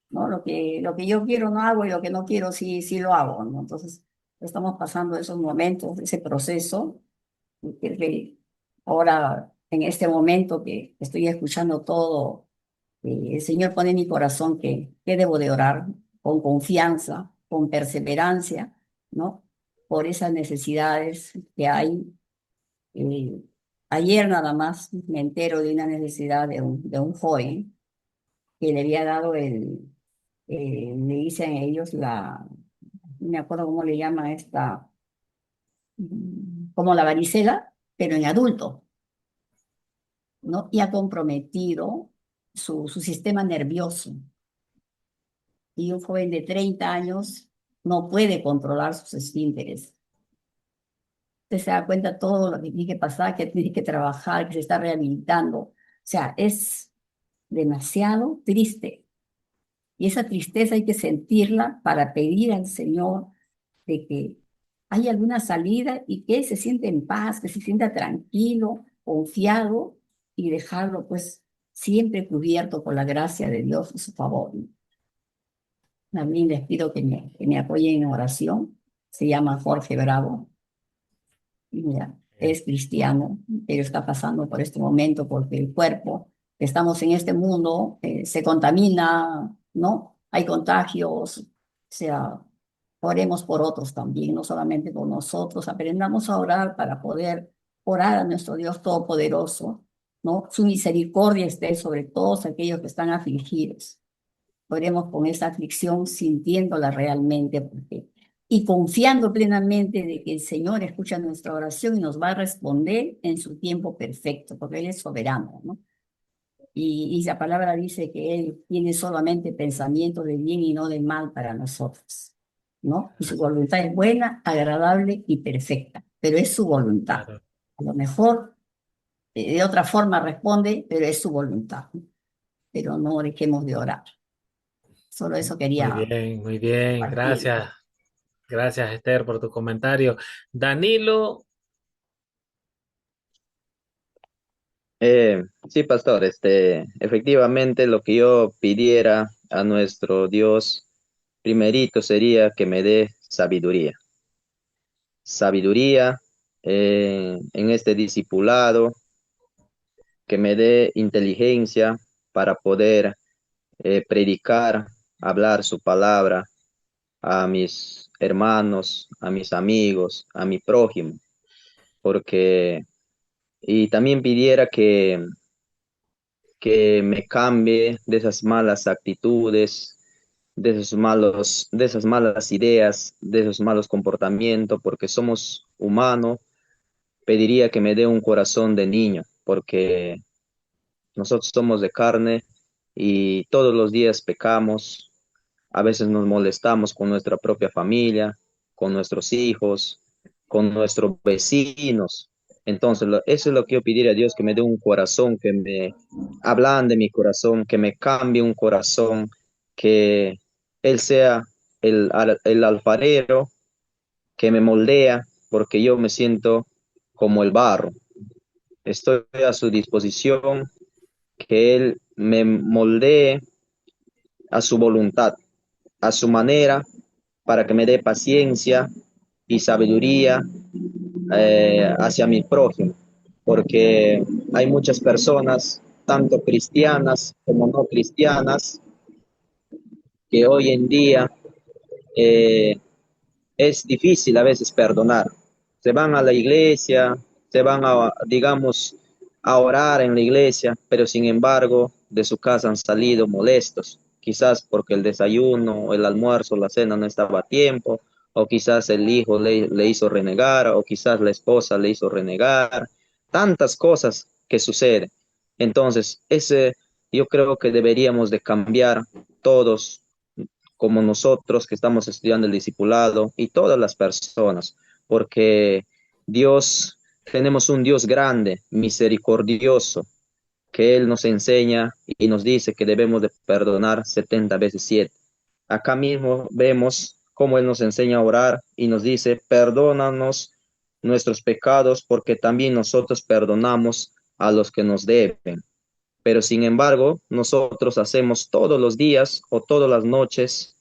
¿No? Lo que yo quiero no hago y lo que no quiero sí lo hago, ¿no? Entonces, estamos pasando esos momentos, ese proceso, que ahora, en este momento que estoy escuchando todo, el Señor pone en mi corazón que debo de orar con confianza, con perseverancia, ¿no? Por esas necesidades que hay. Eh, Ayer nada más me entero de una necesidad de un joven que le había dado le dicen ellos no me acuerdo cómo le llaman esta, como la varicela, pero en adulto, ¿no? Y ha comprometido su sistema nervioso. Y un joven de 30 años no puede controlar sus esfínteres. Usted se da cuenta todo lo que tiene que pasar, que tiene que trabajar, que se está rehabilitando. O sea, es demasiado triste. Y esa tristeza hay que sentirla para pedir al Señor de que haya alguna salida y que él se sienta en paz, que se sienta tranquilo, confiado y dejarlo pues siempre cubierto por la gracia de Dios y su favor. También les pido que me apoyen en oración. Se llama Jorge Bravo. Y mira, es cristiano, pero está pasando por este momento porque el cuerpo, estamos en este mundo, se contamina, ¿no? Hay contagios, o sea, oremos por otros también, no solamente por nosotros, aprendamos a orar para poder orar a nuestro Dios Todopoderoso, ¿no? Su misericordia esté sobre todos aquellos que están afligidos. Oremos con esa aflicción sintiéndola realmente, y confiando plenamente de que el Señor escucha nuestra oración y nos va a responder en su tiempo perfecto, porque Él es soberano, ¿no? Y la palabra dice que Él tiene solamente pensamientos de bien y no de mal para nosotros, ¿no? Y su voluntad es buena, agradable y perfecta, pero es su voluntad. Claro. A lo mejor de otra forma responde, pero es su voluntad. Pero no dejemos de orar. Solo eso quería Muy bien, compartir. gracias. Gracias, Esther, por tu comentario. Danilo, Sí, pastor, efectivamente lo que yo pidiera a nuestro Dios primerito sería que me dé sabiduría. Sabiduría en este discipulado, que me dé inteligencia para poder predicar, hablar su palabra a mis hermanos, a mis amigos, a mi prójimo, porque, y también pidiera que me cambie de esas malas actitudes, de esas malas ideas, de esos malos comportamientos, porque somos humanos. Pediría que me dé un corazón de niño, porque nosotros somos de carne y todos los días pecamos, a veces nos molestamos con nuestra propia familia, con nuestros hijos, con nuestros vecinos. Entonces, eso es lo que yo pediría a Dios, que me dé un corazón, que me ablande mi corazón, que me cambie un corazón, que Él sea el alfarero que me moldea, porque yo me siento como el barro. Estoy a su disposición, que Él me moldee a su voluntad, a su manera, para que me dé paciencia y sabiduría hacia mi prójimo, porque hay muchas personas, tanto cristianas como no cristianas, que hoy en día eh, es difícil a veces perdonar. Se van a la iglesia, se van a, digamos, a orar en la iglesia, pero sin embargo de su casa han salido molestos, quizás porque el desayuno, el almuerzo, la cena no estaba a tiempo, o quizás el hijo le hizo renegar, o quizás la esposa le hizo renegar, tantas cosas que suceden. Entonces, yo creo que deberíamos de cambiar todos como nosotros que estamos estudiando el discipulado y todas las personas, porque Dios, tenemos un Dios grande, misericordioso, que Él nos enseña y nos dice que debemos de perdonar 70 veces 7. Acá mismo vemos cómo Él nos enseña a orar y nos dice, perdónanos nuestros pecados porque también nosotros perdonamos a los que nos deben. Pero sin embargo, nosotros hacemos todos los días o todas las noches,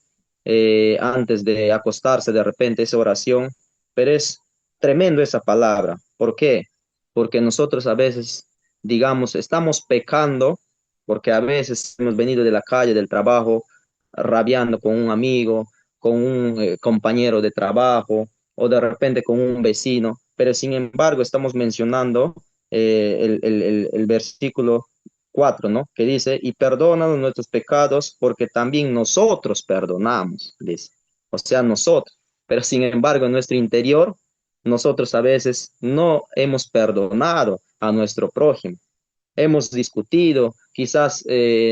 antes de acostarse de repente esa oración, pero es tremendo esa palabra. ¿Por qué? Porque nosotros a veces, digamos, estamos pecando, porque a veces hemos venido de la calle, del trabajo, rabiando con un amigo, con un compañero de trabajo o de repente con un vecino, pero sin embargo estamos mencionando el versículo 4, ¿no? Que dice, y perdónanos nuestros pecados porque también nosotros perdonamos, dice. O sea, nosotros. Pero sin embargo, en nuestro interior, nosotros a veces no hemos perdonado a nuestro prójimo. Hemos discutido, quizás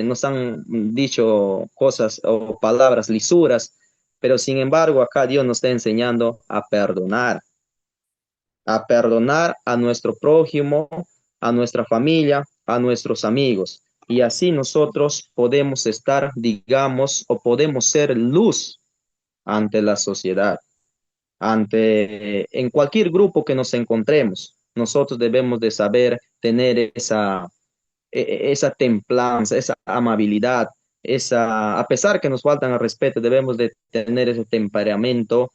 nos han dicho cosas o palabras lisuras, pero sin embargo, acá Dios nos está enseñando a perdonar a nuestro prójimo, a nuestra familia, a nuestros amigos. Y así nosotros podemos estar, digamos, o podemos ser luz ante la sociedad, en cualquier grupo que nos encontremos. Nosotros debemos de saber tener esa templanza, esa amabilidad, a pesar que nos faltan al respeto, debemos de tener ese temperamento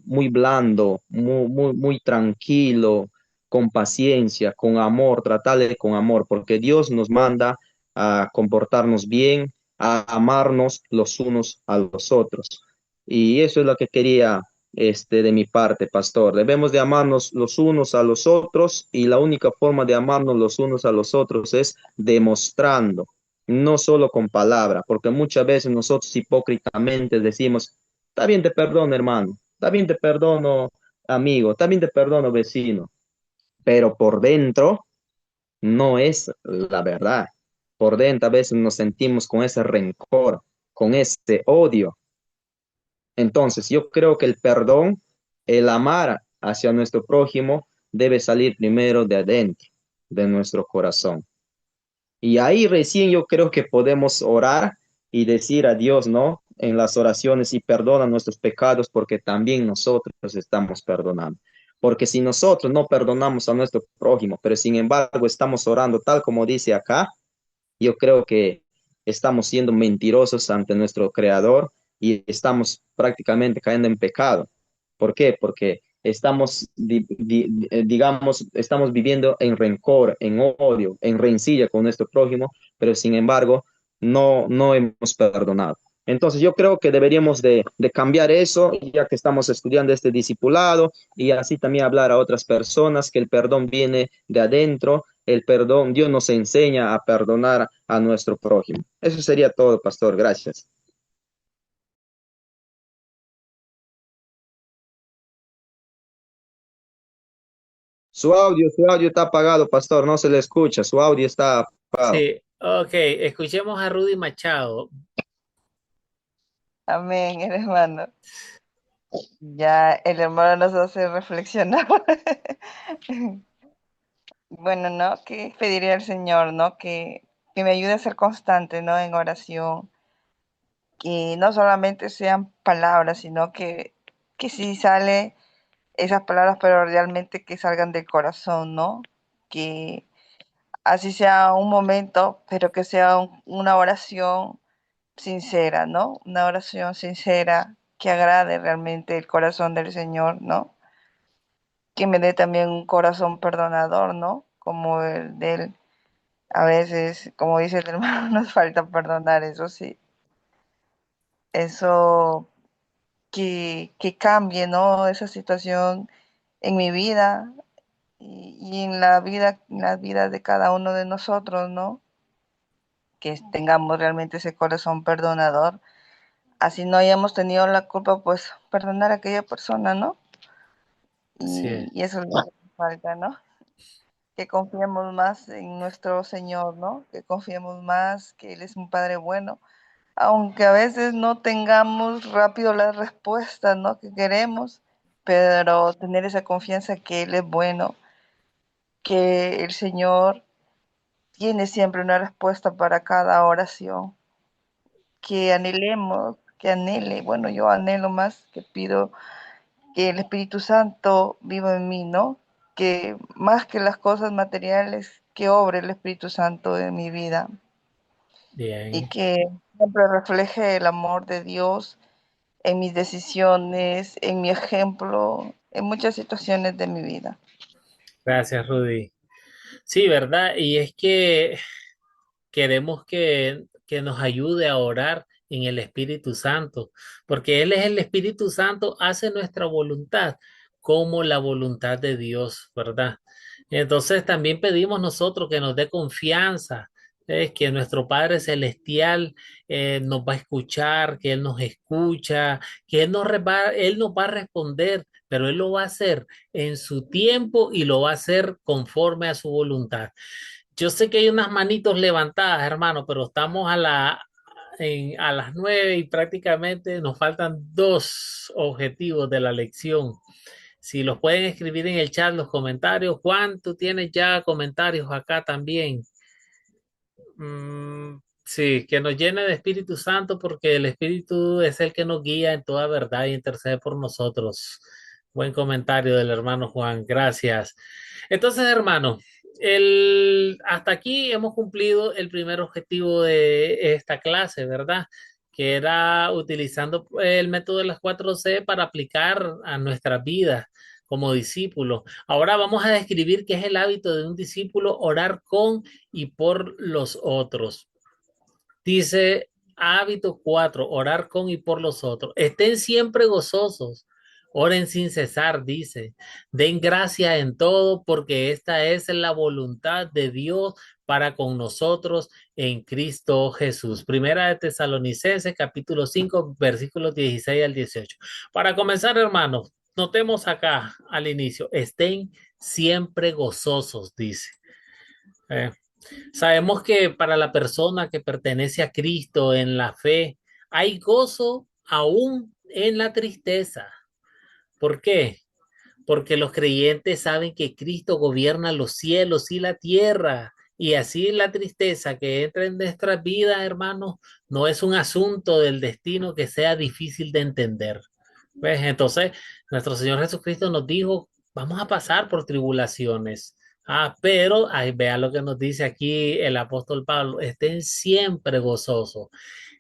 muy blando, muy tranquilo, con paciencia, con amor, tratarle con amor, porque Dios nos manda a comportarnos bien, a amarnos los unos a los otros. Y eso es lo que quería de mi parte, pastor. Debemos de amarnos los unos a los otros y la única forma de amarnos los unos a los otros es demostrando, no solo con palabra, porque muchas veces nosotros hipócritamente decimos, está bien, te perdono, hermano, está bien, te perdono, amigo, está bien, te perdono, vecino, pero por dentro no es la verdad. Por dentro a veces nos sentimos con ese rencor, con ese odio. Entonces, yo creo que el perdón, el amar hacia nuestro prójimo, debe salir primero de adentro, de nuestro corazón. Y ahí recién yo creo que podemos orar y decir a Dios, ¿no? En las oraciones y perdona nuestros pecados porque también nosotros estamos perdonando. Porque si nosotros no perdonamos a nuestro prójimo, pero sin embargo estamos orando tal como dice acá, yo creo que estamos siendo mentirosos ante nuestro Creador y estamos prácticamente cayendo en pecado. ¿Por qué? Porque estamos, digamos, estamos viviendo en rencor, en odio, en rencilla con nuestro prójimo, pero sin embargo no hemos perdonado. Entonces yo creo que deberíamos de cambiar eso, ya que estamos estudiando este discipulado, y así también hablar a otras personas que el perdón viene de adentro, el perdón, Dios nos enseña a perdonar a nuestro prójimo. Eso sería todo, pastor. Gracias. Su audio está apagado, pastor, no se le escucha, su audio está apagado. Sí, ok, escuchemos a Rudy Machado. Amén, hermano. Ya el hermano nos hace reflexionar. Bueno, ¿no? Que pediría al Señor, ¿no? Que me ayude a ser constante, ¿no? En oración. Que no solamente sean palabras, sino que sí sale esas palabras, pero realmente que salgan del corazón, ¿no? Que así sea un momento, pero que sea una oración sincera, ¿no? Una oración sincera que agrade realmente el corazón del Señor, ¿no? Que me dé también un corazón perdonador, ¿no? Como el de él. A veces, como dice el hermano, nos falta perdonar, eso sí. Eso que cambie, ¿no? Esa situación en mi vida y en la vida de cada uno de nosotros, ¿no? Que tengamos realmente ese corazón perdonador. Así no hayamos tenido la culpa, pues perdonar a aquella persona, ¿no? Sí, Y eso es lo que nos falta, ¿no? Que confiemos más en nuestro Señor, ¿no? Que confiemos más, que Él es un Padre bueno, aunque a veces no tengamos rápido las respuestas, ¿no? Que queremos, pero tener esa confianza que Él es bueno, que el Señor tiene siempre una respuesta para cada oración, que anhelemos, que anhele, bueno, yo anhelo más, que pido que el Espíritu Santo viva en mí, ¿no? Que más que las cosas materiales, que obre el Espíritu Santo en mi vida y bien. que siempre refleje el amor de Dios en mis decisiones, en mi ejemplo, en muchas situaciones de mi vida. Gracias, Rudy. Sí, ¿verdad? Y es que queremos que nos ayude a orar en el Espíritu Santo, porque Él es el Espíritu Santo, hace nuestra voluntad como la voluntad de Dios, ¿verdad? Entonces también pedimos nosotros que nos dé confianza, que nuestro Padre Celestial nos va a escuchar, que Él nos escucha, que Él nos va a responder, pero Él lo va a hacer en su tiempo y lo va a hacer conforme a su voluntad. Yo sé que hay unas manitos levantadas, hermano, pero estamos a las 9 y prácticamente nos faltan dos objetivos de la lección. Si los pueden escribir en el chat, los comentarios. Juan, tú tienes ya comentarios acá también. Sí, que nos llene de Espíritu Santo porque el Espíritu es el que nos guía en toda verdad y intercede por nosotros. Buen comentario del hermano Juan, gracias. Entonces, hermano, hasta aquí hemos cumplido el primer objetivo de esta clase, ¿verdad? Que era utilizando el método de las 4C para aplicar a nuestras vidas como discípulos. Ahora vamos a describir qué es el hábito de un discípulo, orar con y por los otros. Dice hábito 4, orar con y por los otros. Estén siempre gozosos, oren sin cesar, dice. Den gracia en todo porque esta es la voluntad de Dios para con nosotros en Cristo Jesús. Primera de Tesalonicenses, capítulo 5, versículos 16 al 18. Para comenzar, hermanos, notemos acá al inicio, estén siempre gozosos, dice. Eh, Sabemos que para la persona que pertenece a Cristo en la fe, hay gozo aún en la tristeza. ¿Por qué? Porque los creyentes saben que Cristo gobierna los cielos y la tierra. Y así la tristeza que entra en nuestras vidas, hermanos, no es un asunto del destino que sea difícil de entender. ¿Ves? Entonces, nuestro Señor Jesucristo nos dijo, vamos a pasar por tribulaciones. Pero vea lo que nos dice aquí el apóstol Pablo, estén siempre gozosos,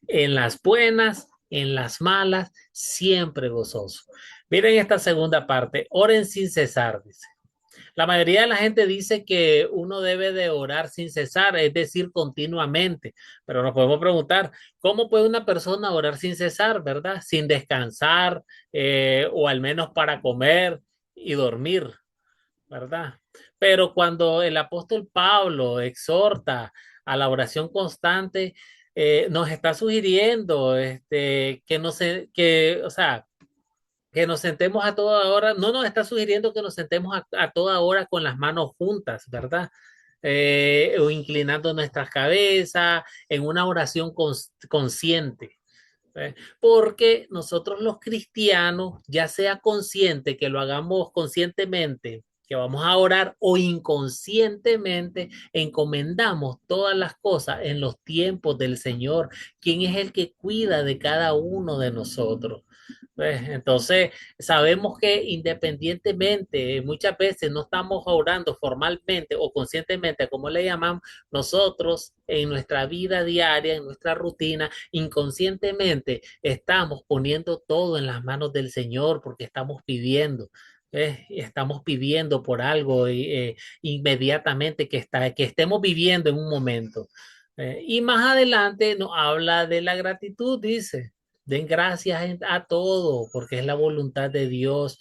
en las buenas, en las malas, siempre gozosos. Miren esta segunda parte, oren sin cesar, dice. La mayoría de la gente dice que uno debe de orar sin cesar, es decir, continuamente, pero nos podemos preguntar, ¿cómo puede una persona orar sin cesar, verdad? Sin descansar, o al menos para comer y dormir, ¿verdad? Pero cuando el apóstol Pablo exhorta a la oración constante, nos está sugiriendo que no se, que, o sea, que nos sentemos a toda hora, no nos está sugiriendo que nos sentemos a toda hora con las manos juntas, ¿verdad? O inclinando nuestras cabezas en una oración consciente. Porque nosotros los cristianos, ya sea consciente, que lo hagamos conscientemente, que vamos a orar o inconscientemente, encomendamos todas las cosas en los tiempos del Señor, quien es el que cuida de cada uno de nosotros. Entonces, sabemos que independientemente, muchas veces no estamos orando formalmente o conscientemente, como le llamamos, nosotros en nuestra vida diaria, en nuestra rutina, inconscientemente estamos poniendo todo en las manos del Señor porque estamos pidiendo. Estamos pidiendo por algo inmediatamente que estemos viviendo en un momento. Y más adelante nos habla de la gratitud, dice. Den gracias a todo, porque es la voluntad de Dios.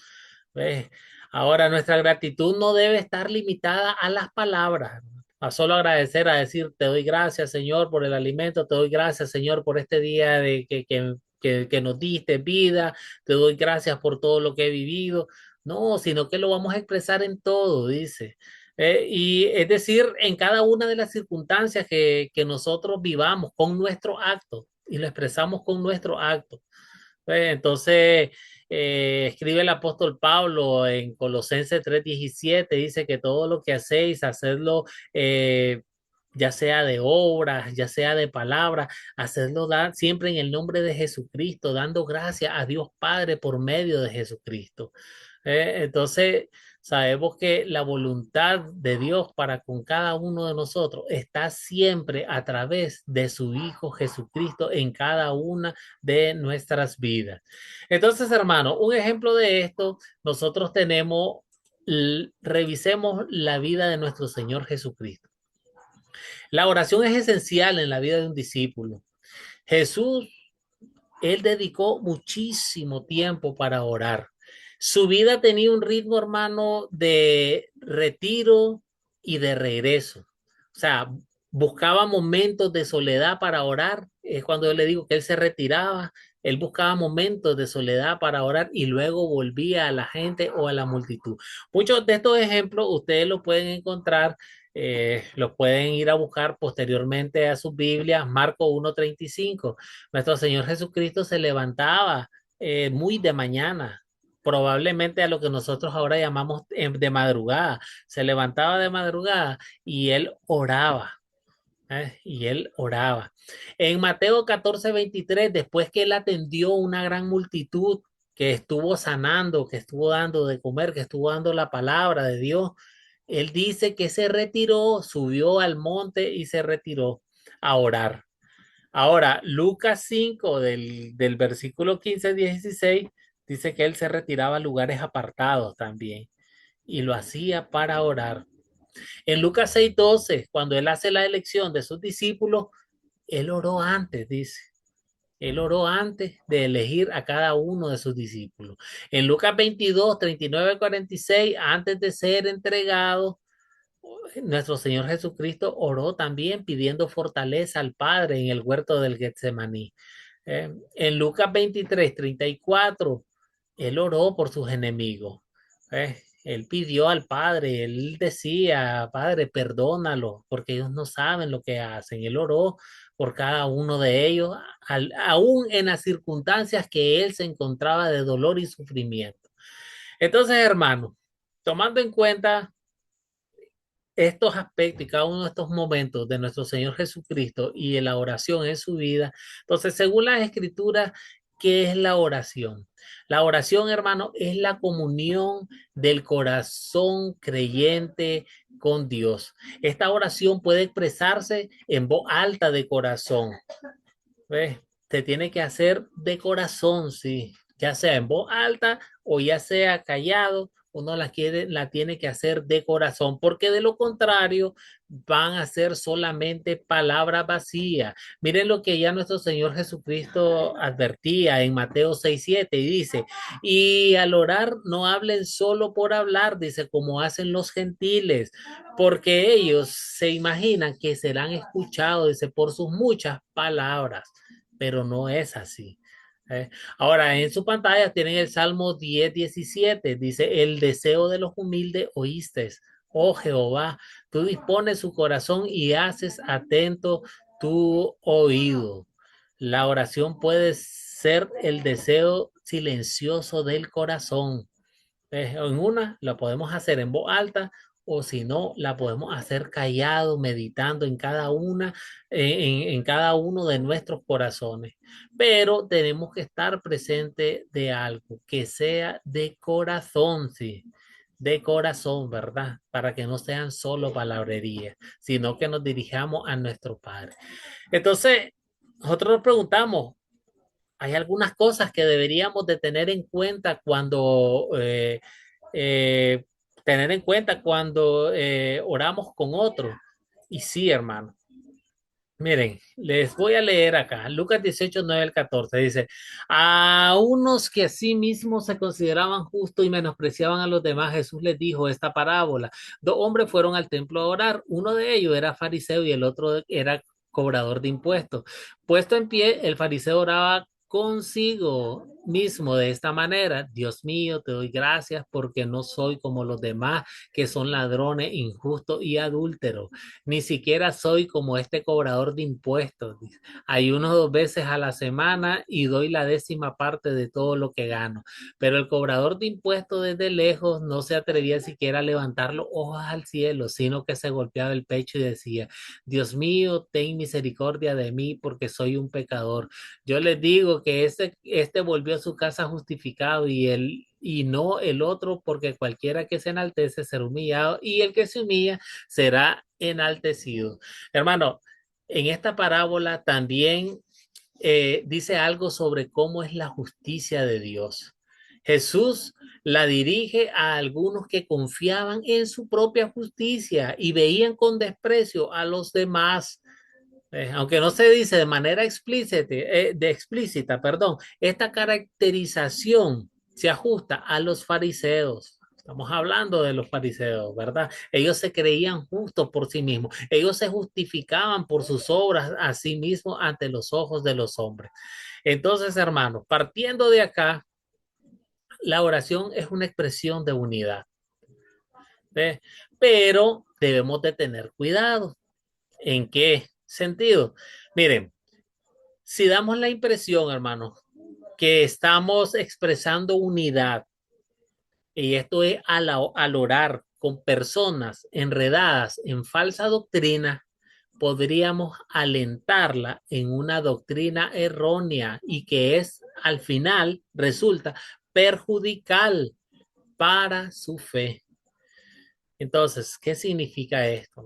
¿Ves? Ahora, nuestra gratitud no debe estar limitada a las palabras, a solo agradecer, a decir, te doy gracias, Señor, por el alimento, te doy gracias, Señor, por este día que nos diste vida, te doy gracias por todo lo que he vivido. No, sino que lo vamos a expresar en todo, dice. Y es decir, en cada una de las circunstancias que nosotros vivamos con nuestro acto y lo expresamos con nuestro acto. Entonces, escribe el apóstol Pablo en Colosenses 3:17, dice que todo lo que hacéis, hacerlo ya sea de obras, ya sea de palabras, hacerlo siempre en el nombre de Jesucristo, dando gracias a Dios Padre por medio de Jesucristo. Entonces, sabemos que la voluntad de Dios para con cada uno de nosotros está siempre a través de su Hijo Jesucristo en cada una de nuestras vidas. Entonces, hermano, un ejemplo de esto, nosotros tenemos, revisemos la vida de nuestro Señor Jesucristo. La oración es esencial en la vida de un discípulo. Jesús, él dedicó muchísimo tiempo para orar. Su vida tenía un ritmo, hermano, de retiro y de regreso. O sea, buscaba momentos de soledad para orar. Es cuando yo le digo que él se retiraba, él buscaba momentos de soledad para orar y luego volvía a la gente o a la multitud. Muchos de estos ejemplos ustedes los pueden encontrar, los pueden ir a buscar posteriormente a sus Biblias. Marco 1:35. Nuestro Señor Jesucristo se levantaba muy de mañana, probablemente a lo que nosotros ahora llamamos de madrugada. Se levantaba de madrugada y él oraba. Y él oraba. En Mateo 14:23, después que él atendió una gran multitud, que estuvo sanando, que estuvo dando de comer, que estuvo dando la palabra de Dios, él dice que se retiró, subió al monte y se retiró a orar. Ahora, Lucas 5 del versículo 15 al 16 dice que él se retiraba a lugares apartados también y lo hacía para orar. En Lucas 6:12, cuando él hace la elección de sus discípulos, él oró antes, dice. Él oró antes de elegir a cada uno de sus discípulos. En Lucas 22:39-46, antes de ser entregado, nuestro Señor Jesucristo oró también pidiendo fortaleza al Padre en el huerto del Getsemaní. En Lucas 23:34, él oró por sus enemigos. Él pidió al Padre, él decía, Padre, perdónalo, porque ellos no saben lo que hacen. Él oró por cada uno de ellos, aún en las circunstancias que él se encontraba de dolor y sufrimiento. Entonces, hermano, tomando en cuenta estos aspectos y cada uno de estos momentos de nuestro Señor Jesucristo y de la oración en su vida. Entonces, según las escrituras, ¿qué es la oración? La oración, hermano, es la comunión del corazón creyente con Dios. Esta oración puede expresarse en voz alta de corazón. ¿Ves? Se tiene que hacer de corazón, sí, ya sea en voz alta o ya sea callado, uno la tiene que hacer de corazón, porque de lo contrario van a ser solamente palabras vacías. Miren lo que ya nuestro Señor Jesucristo advertía en Mateo 6:7 y dice, y al orar no hablen solo por hablar, dice, como hacen los gentiles, porque ellos se imaginan que serán escuchados, dice, por sus muchas palabras, pero no es así. Ahora, en su pantalla tienen el Salmo 10:17. Dice, el deseo de los humildes oíste, oh Jehová, tú dispones su corazón y haces atento tu oído. La oración puede ser el deseo silencioso del corazón. En una la podemos hacer en voz alta o si no, la podemos hacer callado, meditando en cada una, en cada uno de nuestros corazones. Pero tenemos que estar presente de algo que sea de corazón, sí, de corazón, ¿verdad? Para que no sean solo palabrerías, sino que nos dirijamos a nuestro Padre. Entonces, nosotros nos preguntamos, hay algunas cosas que deberíamos de tener en cuenta eh, cuando oramos con otros. Y sí, hermano. Miren, les voy a leer acá, Lucas 18:9 al 14, dice, a unos que a sí mismos se consideraban justos y menospreciaban a los demás, Jesús les dijo esta parábola. Dos hombres fueron al templo a orar, uno de ellos era fariseo y el otro era cobrador de impuestos. Puesto en pie, el fariseo oraba consigo mismo de esta manera, Dios mío, te doy gracias porque no soy como los demás que son ladrones, injustos y adúlteros, ni siquiera soy como este cobrador de impuestos. Ayuno 2 veces a la semana y doy la 10ª parte de todo lo que gano. Pero el cobrador de impuestos desde lejos no se atrevía siquiera a levantar los ojos al cielo, sino que se golpeaba el pecho y decía, Dios mío, ten misericordia de mí porque soy un pecador. Yo les digo que este volvió a su casa justificado y no el otro, porque cualquiera que se enaltece será humillado y el que se humilla será enaltecido. Hermano, en esta parábola también dice algo sobre cómo es la justicia de Dios. Jesús la dirige a algunos que confiaban en su propia justicia y veían con desprecio a los demás. Aunque no se dice de manera explícita, perdón, esta caracterización se ajusta a los fariseos. Estamos hablando de los fariseos, ¿verdad? Ellos se creían justos por sí mismos. Ellos se justificaban por sus obras a sí mismos ante los ojos de los hombres. Entonces, hermanos, partiendo de acá, la oración es una expresión de unidad. ¿Ves? Pero debemos de tener cuidado. ¿En qué sentido? Miren, si damos la impresión, hermanos, que estamos expresando unidad, y esto es al orar con personas enredadas en falsa doctrina, podríamos alentarla en una doctrina errónea y que es, al final, resulta perjudicial para su fe. Entonces, ¿qué significa esto?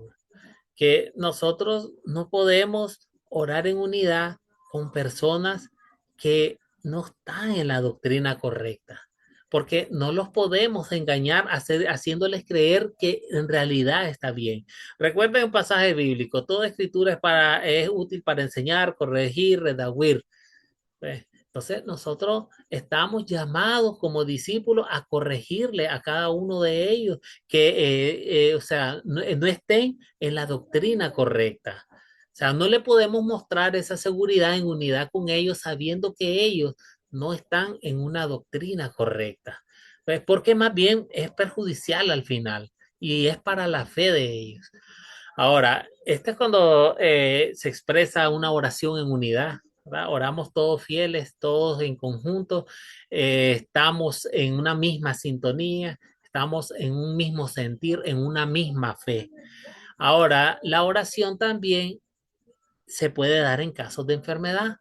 Que nosotros no podemos orar en unidad con personas que no están en la doctrina correcta, porque no los podemos engañar haciéndoles creer que en realidad está bien. Recuerden un pasaje bíblico, toda escritura es útil para enseñar, corregir, redarguir. Entonces nosotros estamos llamados como discípulos a corregirle a cada uno de ellos que, o sea, no estén en la doctrina correcta. O sea, no le podemos mostrar esa seguridad en unidad con ellos sabiendo que ellos no están en una doctrina correcta. Pues porque más bien es perjudicial al final y es para la fe de ellos. Ahora, este es cuando se expresa una oración en unidad, ¿verdad? Oramos todos fieles, todos en conjunto, estamos en una misma sintonía, estamos en un mismo sentir, en una misma fe. Ahora, la oración también se puede dar en casos de enfermedad.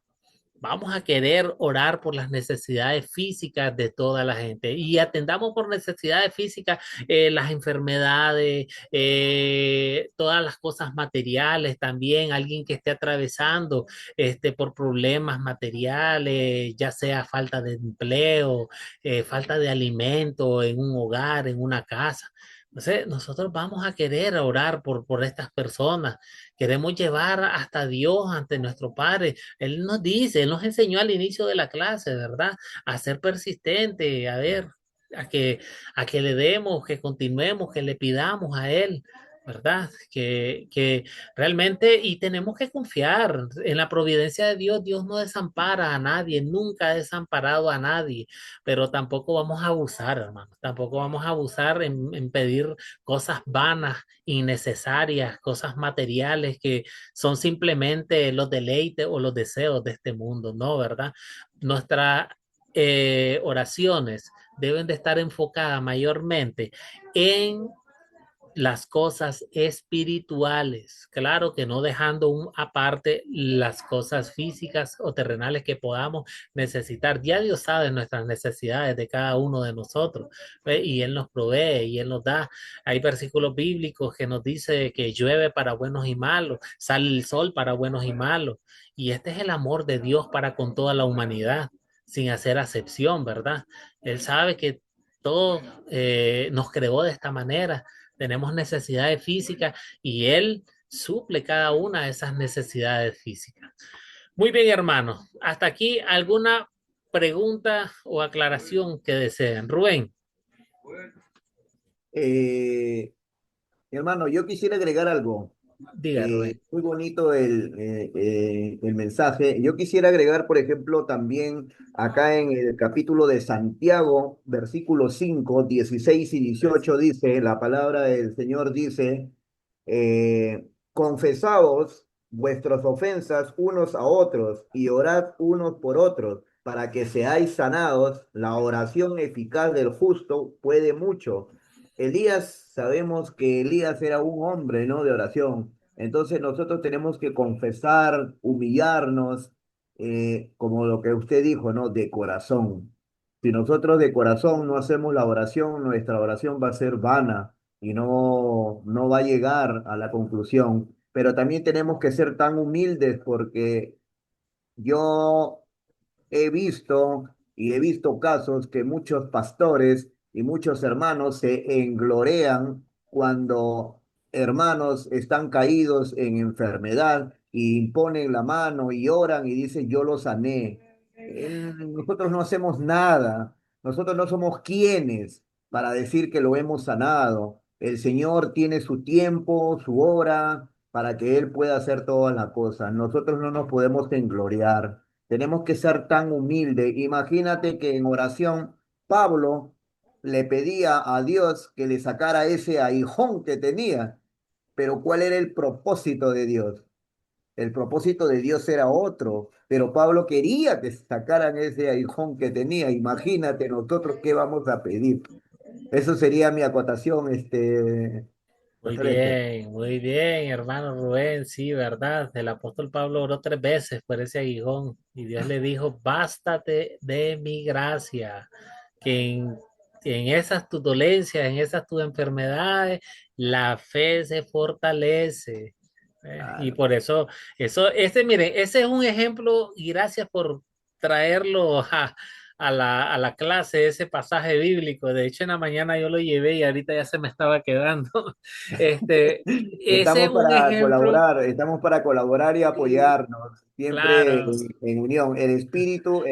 vamos a querer orar por las necesidades físicas de toda la gente y atendamos por necesidades físicas las enfermedades, todas las cosas materiales también, alguien que esté atravesando por problemas materiales, ya sea falta de empleo, falta de alimento en un hogar, en una casa. Entonces, nosotros vamos a querer orar por estas personas. Queremos llevar hasta Dios, ante nuestro Padre. Él nos dice, Él nos enseñó al inicio de la clase, ¿verdad? A ser persistente, a ver, a a que le demos, que continuemos, que le pidamos a Él, ¿verdad? Que realmente, y tenemos que confiar en la providencia de Dios. Dios no desampara a nadie, nunca ha desamparado a nadie, pero tampoco vamos a abusar, hermano. Tampoco vamos a abusar en pedir cosas vanas, innecesarias, cosas materiales que son simplemente los deleites o los deseos de este mundo, ¿no? ¿Verdad? Nuestras oraciones deben de estar enfocadas mayormente en las cosas espirituales, claro que no dejando aparte las cosas físicas o terrenales que podamos necesitar. Ya Dios sabe nuestras necesidades de cada uno de nosotros, ¿ve? Y Él nos provee y Él nos da. Hay versículos bíblicos que nos dice que llueve para buenos y malos, sale el sol para buenos y malos. Y este es el amor de Dios para con toda la humanidad, sin hacer acepción, ¿verdad? Él sabe que todo nos creó de esta manera, tenemos necesidades físicas y Él suple cada una de esas necesidades físicas. Muy bien, hermanos. Hasta aquí, ¿alguna pregunta o aclaración que deseen? Rubén. Hermano, yo quisiera agregar algo. Diga, Rubén. Muy bonito el mensaje. Yo quisiera agregar, por ejemplo, también acá en el capítulo de Santiago, versículos 5, 16 y 18 dice, la palabra del Señor dice, confesaos vuestras ofensas unos a otros y orad unos por otros para que seáis sanados. La oración eficaz del justo puede mucho. Elías, sabemos que Elías era un hombre, ¿no? De oración. Entonces nosotros tenemos que confesar, humillarnos, como lo que usted dijo, ¿no? De corazón. Si nosotros de corazón no hacemos la oración, nuestra oración va a ser vana y no va a llegar a la conclusión. Pero también tenemos que ser tan humildes porque yo he visto casos que muchos pastores y muchos hermanos se englorean cuando hermanos están caídos en enfermedad y imponen la mano y oran y dicen yo lo sané. Nosotros no hacemos nada, nosotros no somos quienes para decir que lo hemos sanado. El Señor tiene su tiempo, su hora, para que Él pueda hacer todas las cosas. Nosotros no nos podemos engloriar. Tenemos que ser tan humildes. Imagínate que en oración Pablo le pedía a Dios que le sacara ese aguijón que tenía. Pero ¿cuál era el propósito de Dios? El propósito de Dios era otro, pero Pablo quería que sacaran ese aguijón que tenía. Imagínate nosotros qué vamos a pedir. Eso sería mi acotación, Pastor Héctor. Muy bien, hermano Rubén, sí, verdad. El apóstol Pablo oró 3 veces por ese aguijón y Dios le dijo, bástate de mi gracia, que en esas tus dolencias, en esas tus enfermedades, la fe se fortalece. Y por miren, ese es un ejemplo y gracias por traerlo a la clase, ese pasaje bíblico. De hecho, en la mañana yo lo llevé y ahorita ya se me estaba quedando. Ese es un ejemplo, Estamos para colaborar y apoyarnos, siempre claro, en unión. El Espíritu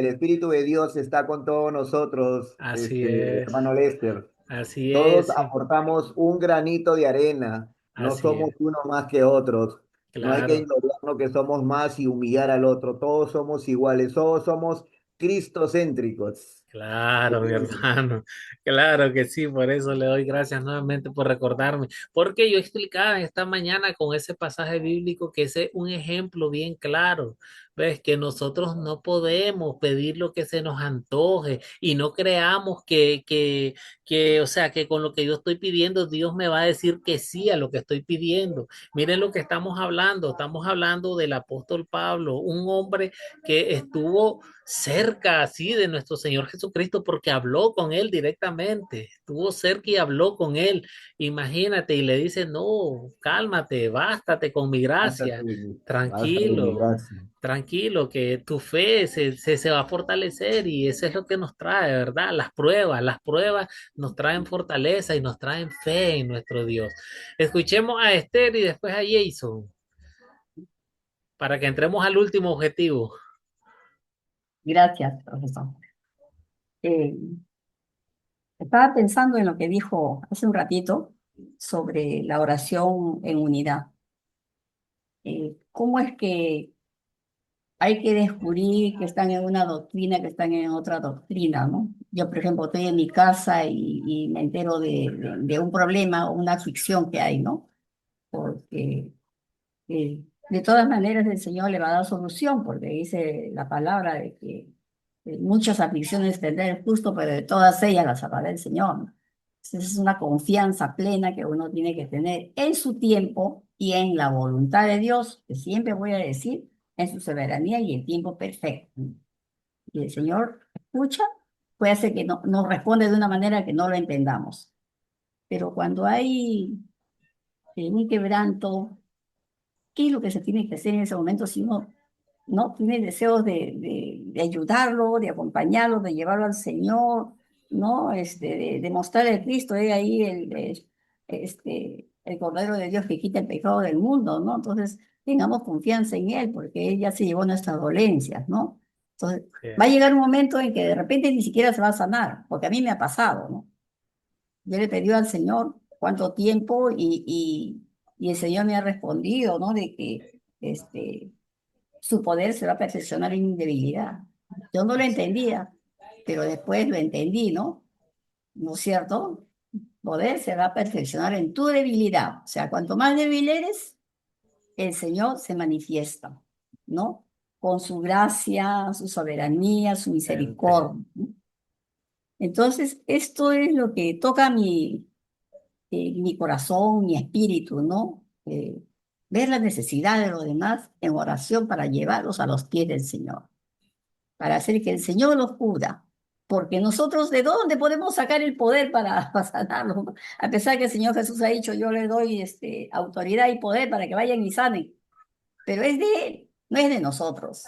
de Dios está con todos nosotros, así es, hermano Lester. así Todos es, sí, aportamos un granito de arena, no así somos es, uno más que otros. No hay que claro. ignorarnos que somos más y humillar al otro. Todos somos iguales, todos somos cristocéntricos. Claro, mi hermano, claro que sí, por eso le doy gracias nuevamente por recordarme, porque yo explicaba esta mañana con ese pasaje bíblico que ese es un ejemplo bien claro, ves que nosotros no podemos pedir lo que se nos antoje y no creamos o sea, que con lo que yo estoy pidiendo Dios me va a decir que sí a lo que estoy pidiendo. Miren lo que estamos hablando del apóstol Pablo, un hombre que estuvo cerca así de nuestro Señor Jesucristo porque habló con él directamente, estuvo cerca y habló con él, imagínate, y le dice, no, cálmate, bástate con mi gracia, Bástate mi tranquilo, gracia. tranquilo, que tu fe se va a fortalecer y eso es lo que nos trae, ¿verdad? Las pruebas nos traen fortaleza y nos traen fe en nuestro Dios. Escuchemos a Esther y después a Jason para que entremos al último objetivo. Gracias, profesor. Eh, Estaba pensando en lo que dijo hace un ratito sobre la oración en unidad. ¿Cómo es que hay que descubrir que están en una doctrina, que están en otra doctrina, ¿no? Yo, por ejemplo, estoy en mi casa y me entero de un problema o una aflicción que hay, ¿no? Porque de todas maneras el Señor le va a dar solución, porque dice la palabra de que muchas aflicciones tendrá el justo, pero de todas ellas las salvará el Señor, ¿no? Entonces es una confianza plena que uno tiene que tener en su tiempo y en la voluntad de Dios, que siempre voy a decir, en su soberanía y el tiempo perfecto, ¿no? Y el Señor escucha, puede ser que no nos responde de una manera que no lo entendamos, pero cuando hay un quebranto, ¿qué es lo que se tiene que hacer en ese momento si uno no tiene deseos de ayudarlo, de acompañarlo, de llevarlo al Señor, ¿no? De mostrar a Cristo, ahí el Cordero de Dios que quita el pecado del mundo, ¿no? Entonces, tengamos confianza en Él, porque Él ya se llevó nuestras dolencias, ¿no? Entonces, va a llegar un momento en que de repente ni siquiera se va a sanar, porque a mí me ha pasado, ¿no? Yo le pedí al Señor cuánto tiempo y el Señor me ha respondido, ¿no? De que su poder se va a perfeccionar en mi debilidad. Yo no lo entendía, pero después lo entendí, ¿no? ¿No es cierto? Poder se va a perfeccionar en tu debilidad. O sea, cuanto más débil eres, el Señor se manifiesta, ¿no? Con su gracia, su soberanía, su misericordia, ¿no? Entonces, esto es lo que toca mi corazón, mi espíritu, ¿no? Ver la necesidad de los demás en oración para llevarlos a los pies del Señor, para hacer que el Señor los cura. Porque nosotros, ¿de dónde podemos sacar el poder para sanarlos, ¿no? A pesar que el Señor Jesús ha dicho, yo le doy autoridad y poder para que vayan y sanen. Pero es de Él, no es de nosotros,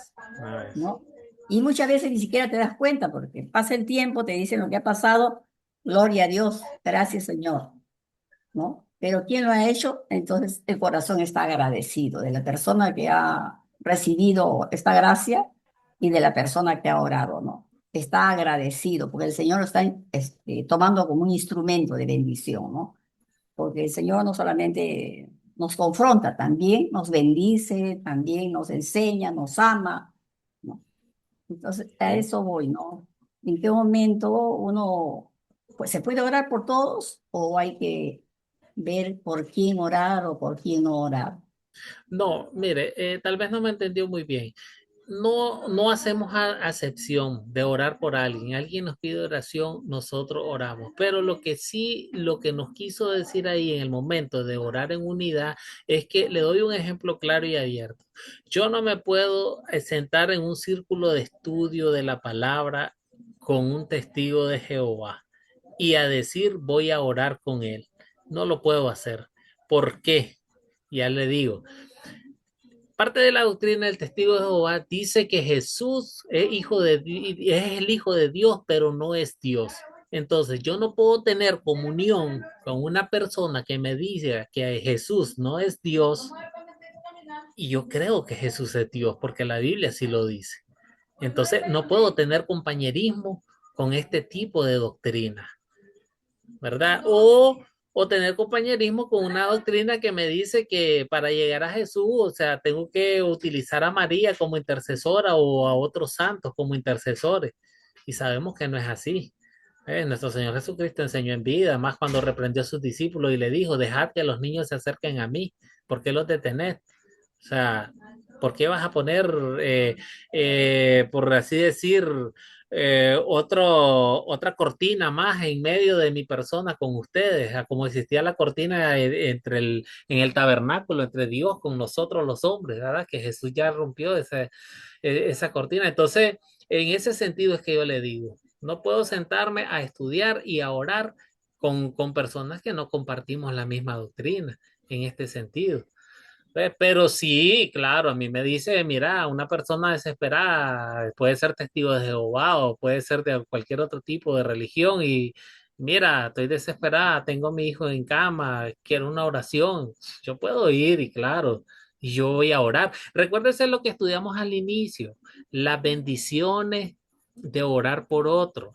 ¿no? Y muchas veces ni siquiera te das cuenta, porque pasa el tiempo, te dicen lo que ha pasado, gloria a Dios, gracias Señor, ¿no? Pero ¿quién lo ha hecho? Entonces el corazón está agradecido de la persona que ha recibido esta gracia y de la persona que ha orado, ¿no? Está agradecido porque el Señor lo está tomando como un instrumento de bendición, ¿no? Porque el Señor no solamente nos confronta, también nos bendice, también nos enseña, nos ama, ¿no? Entonces, a eso voy, ¿no? ¿En qué momento uno, pues se puede orar por todos o hay que ver por quién orar o por quién no orar? No, mire, tal vez no me entendió muy bien. No hacemos acepción de orar por alguien. Alguien nos pide oración, nosotros oramos. Pero lo que sí, lo que nos quiso decir ahí en el momento de orar en unidad es que le doy un ejemplo claro y abierto. Yo no me puedo sentar en un círculo de estudio de la palabra con un testigo de Jehová y a decir voy a orar con él. No lo puedo hacer. ¿Por qué? Ya le digo. Parte de la doctrina del testigo de Jehová dice que Jesús es el Hijo de Dios, pero no es Dios. Entonces, yo no puedo tener comunión con una persona que me dice que Jesús no es Dios y yo creo que Jesús es Dios, porque la Biblia sí lo dice. Entonces, no puedo tener compañerismo con este tipo de doctrina, ¿verdad? O tener compañerismo con una doctrina que me dice que para llegar a Jesús, o sea, tengo que utilizar a María como intercesora o a otros santos como intercesores. y sabemos que no es así. Nuestro Señor Jesucristo enseñó en vida, más cuando reprendió a sus discípulos y le dijo, dejad que los niños se acerquen a mí, ¿por qué los detened? O sea, ¿por qué vas a poner, por así decir, otra cortina más en medio de mi persona con ustedes? Como existía la cortina en el tabernáculo, entre Dios con nosotros los hombres, ¿verdad? Que Jesús ya rompió esa cortina. Entonces, en ese sentido es que yo le digo, no puedo sentarme a estudiar y a orar con personas que no compartimos la misma doctrina en este sentido. Pero sí, claro, a mí me dice, mira, una persona desesperada puede ser testigo de Jehová o puede ser de cualquier otro tipo de religión y mira, estoy desesperada, tengo a mi hijo en cama, quiero una oración. Yo puedo ir y claro, y yo voy a orar. Recuérdese lo que estudiamos al inicio, las bendiciones de orar por otro.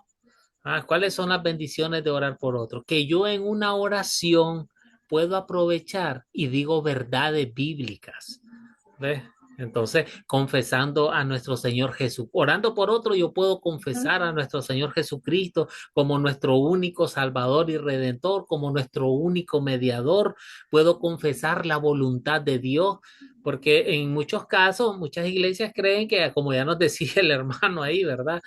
¿Cuáles son las bendiciones de orar por otro? Que yo en una oración puedo aprovechar y digo verdades bíblicas. ¿Ves? Entonces, confesando a nuestro Señor Jesús, orando por otro, yo puedo confesar a nuestro Señor Jesucristo como nuestro único Salvador y Redentor, como nuestro único mediador. Puedo confesar la voluntad de Dios, porque en muchos casos, muchas iglesias creen que, como ya nos decía el hermano ahí, ¿verdad?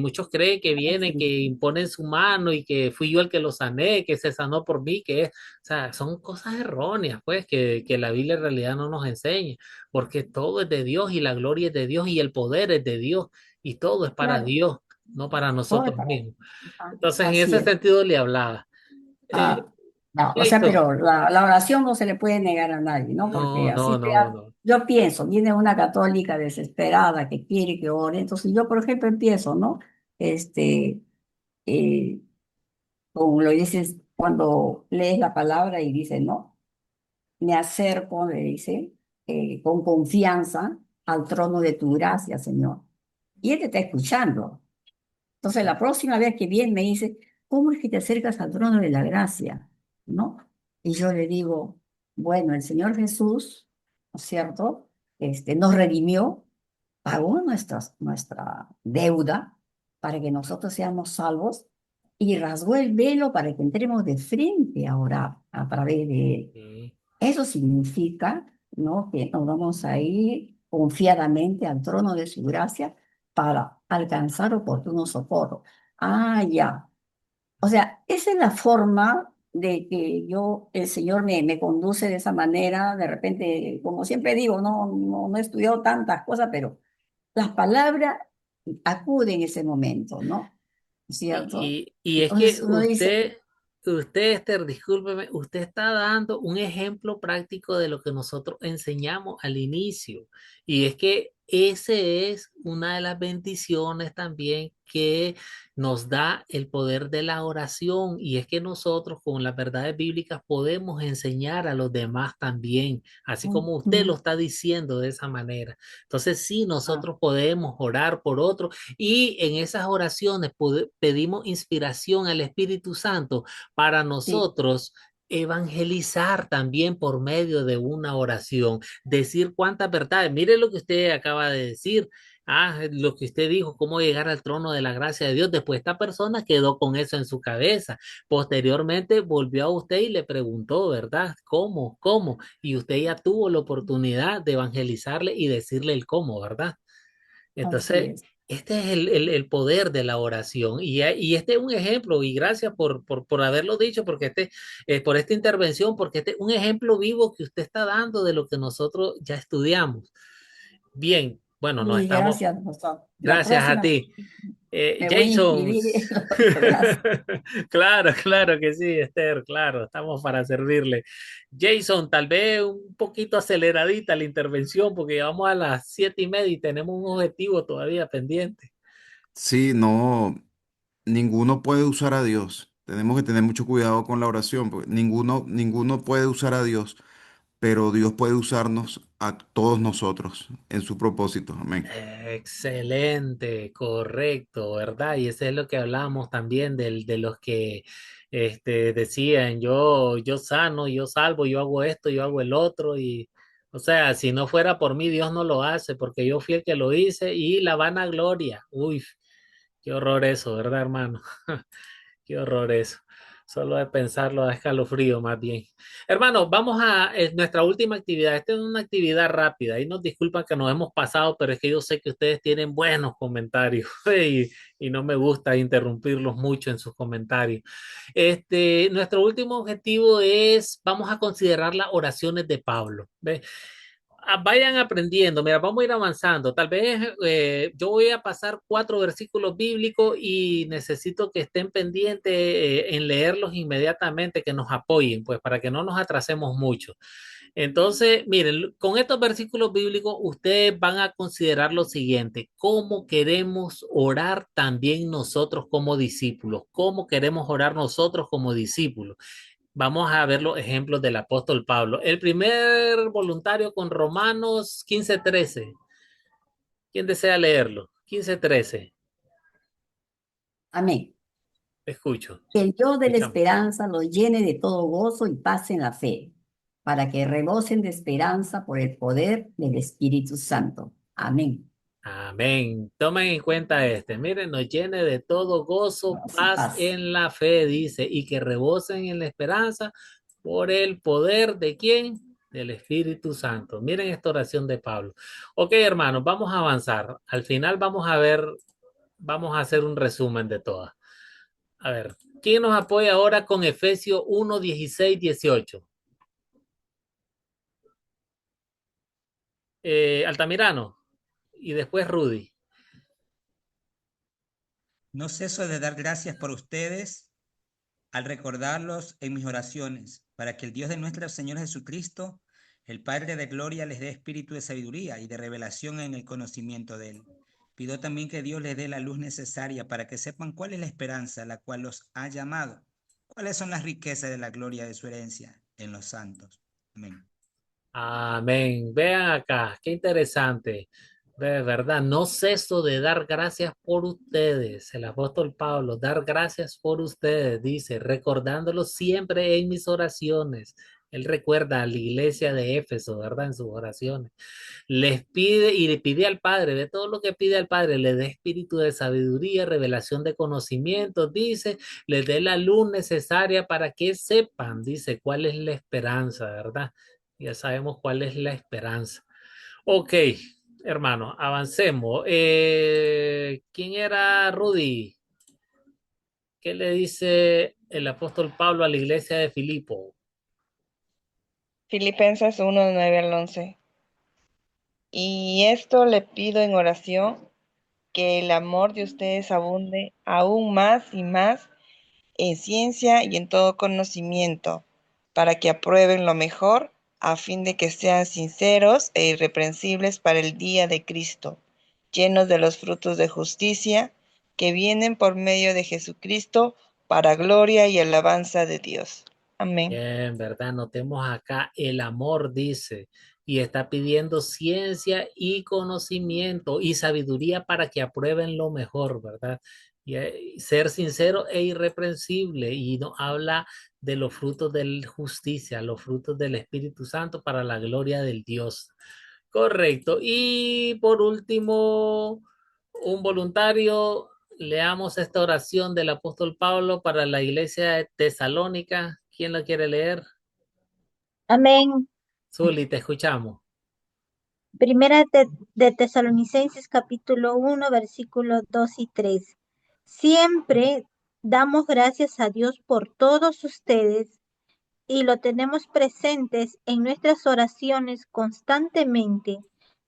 Muchos creen que vienen, que imponen su mano y que fui yo el que lo sané, que se sanó por mí, o sea, son cosas erróneas, pues, que la Biblia en realidad no nos enseña, porque todo es de Dios y la gloria es de Dios y el poder es de Dios y todo es para Claro, Dios, no para todo es nosotros para... mismos. Ajá, Entonces, en así ese es. sentido le hablaba. Ah, no, o sea, Jason, pero la oración no se le puede negar a nadie, ¿no? Porque no, no, así no, sea, no. yo pienso, viene una católica desesperada que quiere que ore, entonces yo, por ejemplo, empiezo, ¿no? Este, eh, como lo dices, cuando lees la palabra y dices, no, me acerco, le dice, con confianza al trono de tu gracia, Señor. Y Él te está escuchando. Entonces, la próxima vez que viene me dice, ¿cómo es que te acercas al trono de la gracia? ¿No? Y yo le digo, bueno, el Señor Jesús, ¿no es cierto? Nos redimió, pagó nuestra deuda para que nosotros seamos salvos y rasgó el velo para que entremos de frente a orar a través de él. Sí. Eso significa, ¿no? Que nos vamos a ir confiadamente al trono de su gracia para alcanzar oportuno socorro. Ah, ya. O sea, esa es la forma de que el Señor me conduce de esa manera. De repente, como siempre digo, no he estudiado tantas cosas, pero las palabras acuden en ese momento, ¿no? ¿Cierto? Y es Entonces que uno dice, usted, Esther, discúlpeme, usted está dando un ejemplo práctico de lo que nosotros enseñamos al inicio. Y es que ese es una de las bendiciones también que nos da el poder de la oración. Y es que nosotros con las verdades bíblicas podemos enseñar a los demás también, así como usted lo "Ujú, está diciendo de esa manera. Entonces, sí, ah, nosotros podemos orar por otros y en esas oraciones pedimos inspiración al Espíritu Santo para sí, nosotros evangelizar también por medio de una oración, decir cuántas verdades. Mire lo que usted acaba de decir. Lo que usted dijo, cómo llegar al trono de la gracia de Dios. Después esta persona quedó con eso en su cabeza. Posteriormente volvió a usted y le preguntó, ¿verdad? ¿Cómo? ¿Cómo? Y usted ya tuvo la oportunidad de evangelizarle y decirle el cómo, ¿verdad? así Entonces, es. este es el poder de la oración y este es un ejemplo y gracias por haberlo dicho, porque por esta intervención, porque este es un ejemplo vivo que usted está dando de lo que nosotros ya estudiamos. Bien, bueno, nos Y estamos, gracias, pastor. La gracias a próxima ti. me voy a Jason, inscribir. Gracias. claro, claro que sí, Esther, claro, estamos para servirle. Jason, tal vez un poquito aceleradita la intervención porque ya vamos a las 7:30 y tenemos un objetivo todavía pendiente. Sí, no, ninguno puede usar a Dios. Tenemos que tener mucho cuidado con la oración, porque ninguno puede usar a Dios, pero Dios puede usarnos a todos nosotros en su propósito. Amén. Excelente, correcto, ¿verdad? Y eso es lo que hablamos también de los que decían, yo sano, yo salvo, yo hago esto, yo hago el otro, y o sea, si no fuera por mí, Dios no lo hace, porque yo fui el que lo hice, y la vanagloria, uy, Qué horror eso, ¿verdad, hermano? Qué horror eso. Solo de pensarlo da escalofrío más bien. Hermano, vamos a nuestra última actividad. Esta es una actividad rápida. Y nos disculpan que nos hemos pasado, pero es que yo sé que ustedes tienen buenos comentarios y no me gusta interrumpirlos mucho en sus comentarios. Nuestro último objetivo es, vamos a considerar las oraciones de Pablo. ¿Ve? Vayan aprendiendo, mira, vamos a ir avanzando. Tal vez yo voy a pasar 4 versículos bíblicos y necesito que estén pendientes en leerlos inmediatamente, que nos apoyen, pues para que no nos atrasemos mucho. Entonces, miren, con estos versículos bíblicos ustedes van a considerar lo siguiente: cómo queremos orar también nosotros como discípulos, cómo queremos orar nosotros como discípulos. Vamos a ver los ejemplos del apóstol Pablo. El primer voluntario con Romanos 15:13. ¿Quién desea leerlo? 15:13. Amén. Escucho. Que el Dios de la Escuchamos. esperanza los llene de todo gozo y paz en la fe, para que rebosen de esperanza por el poder del Espíritu Santo. Amén. Amén. Tomen en cuenta Miren, nos llene de todo gozo, paz Paz. en la fe, dice, y que rebosen en la esperanza por el poder de quién? Del Espíritu Santo. Miren esta oración de Pablo. Ok, hermanos, vamos a avanzar. Al final vamos a ver, vamos a hacer un resumen de todas. A ver, ¿quién nos apoya ahora con Efesios 1, 16, 18? Altamirano y después Rudy. No ceso de dar gracias por ustedes al recordarlos en mis oraciones, para que el Dios de nuestro Señor Jesucristo, el Padre de gloria, les dé espíritu de sabiduría y de revelación en el conocimiento de Él. Pido también que Dios les dé la luz necesaria para que sepan cuál es la esperanza a la cual los ha llamado, cuáles son las riquezas de la gloria de su herencia en los santos. Amén. Amén. Vean acá, qué interesante. De verdad, no ceso de dar gracias por ustedes. El apóstol Pablo, dar gracias por ustedes, dice, recordándolo siempre en mis oraciones. Él recuerda a la iglesia de Éfeso, ¿verdad? En sus oraciones. Les pide y le pide al Padre, de todo lo que pide al Padre, le dé espíritu de sabiduría, revelación de conocimiento, dice, les dé la luz necesaria para que sepan, dice, cuál es la esperanza, ¿verdad? Ya sabemos cuál es la esperanza. Ok, hermano, avancemos. ¿Quién era Rudy? ¿Qué le dice el apóstol Pablo a la iglesia de Filipo? Filipenses 1, 9 al 11. Y esto le pido en oración, que el amor de ustedes abunde aún más y más en ciencia y en todo conocimiento, para que aprueben lo mejor, a fin de que sean sinceros e irreprensibles para el día de Cristo, llenos de los frutos de justicia que vienen por medio de Jesucristo, para gloria y alabanza de Dios. Amén. Bien, ¿verdad? Notemos acá el amor, dice, y está pidiendo ciencia y conocimiento y sabiduría para que aprueben lo mejor, ¿verdad? Y ser sincero e irreprensible, y no habla de los frutos de la justicia, los frutos del Espíritu Santo para la gloria del Dios. Correcto. Y por último, un voluntario, leamos esta oración del apóstol Pablo para la iglesia de Tesalónica. ¿Quién lo quiere leer? Amén. Zuli, te escuchamos. Primera de Tesalonicenses capítulo 1, versículos 2 y 3. Siempre damos gracias a Dios por todos ustedes y lo tenemos presentes en nuestras oraciones constantemente.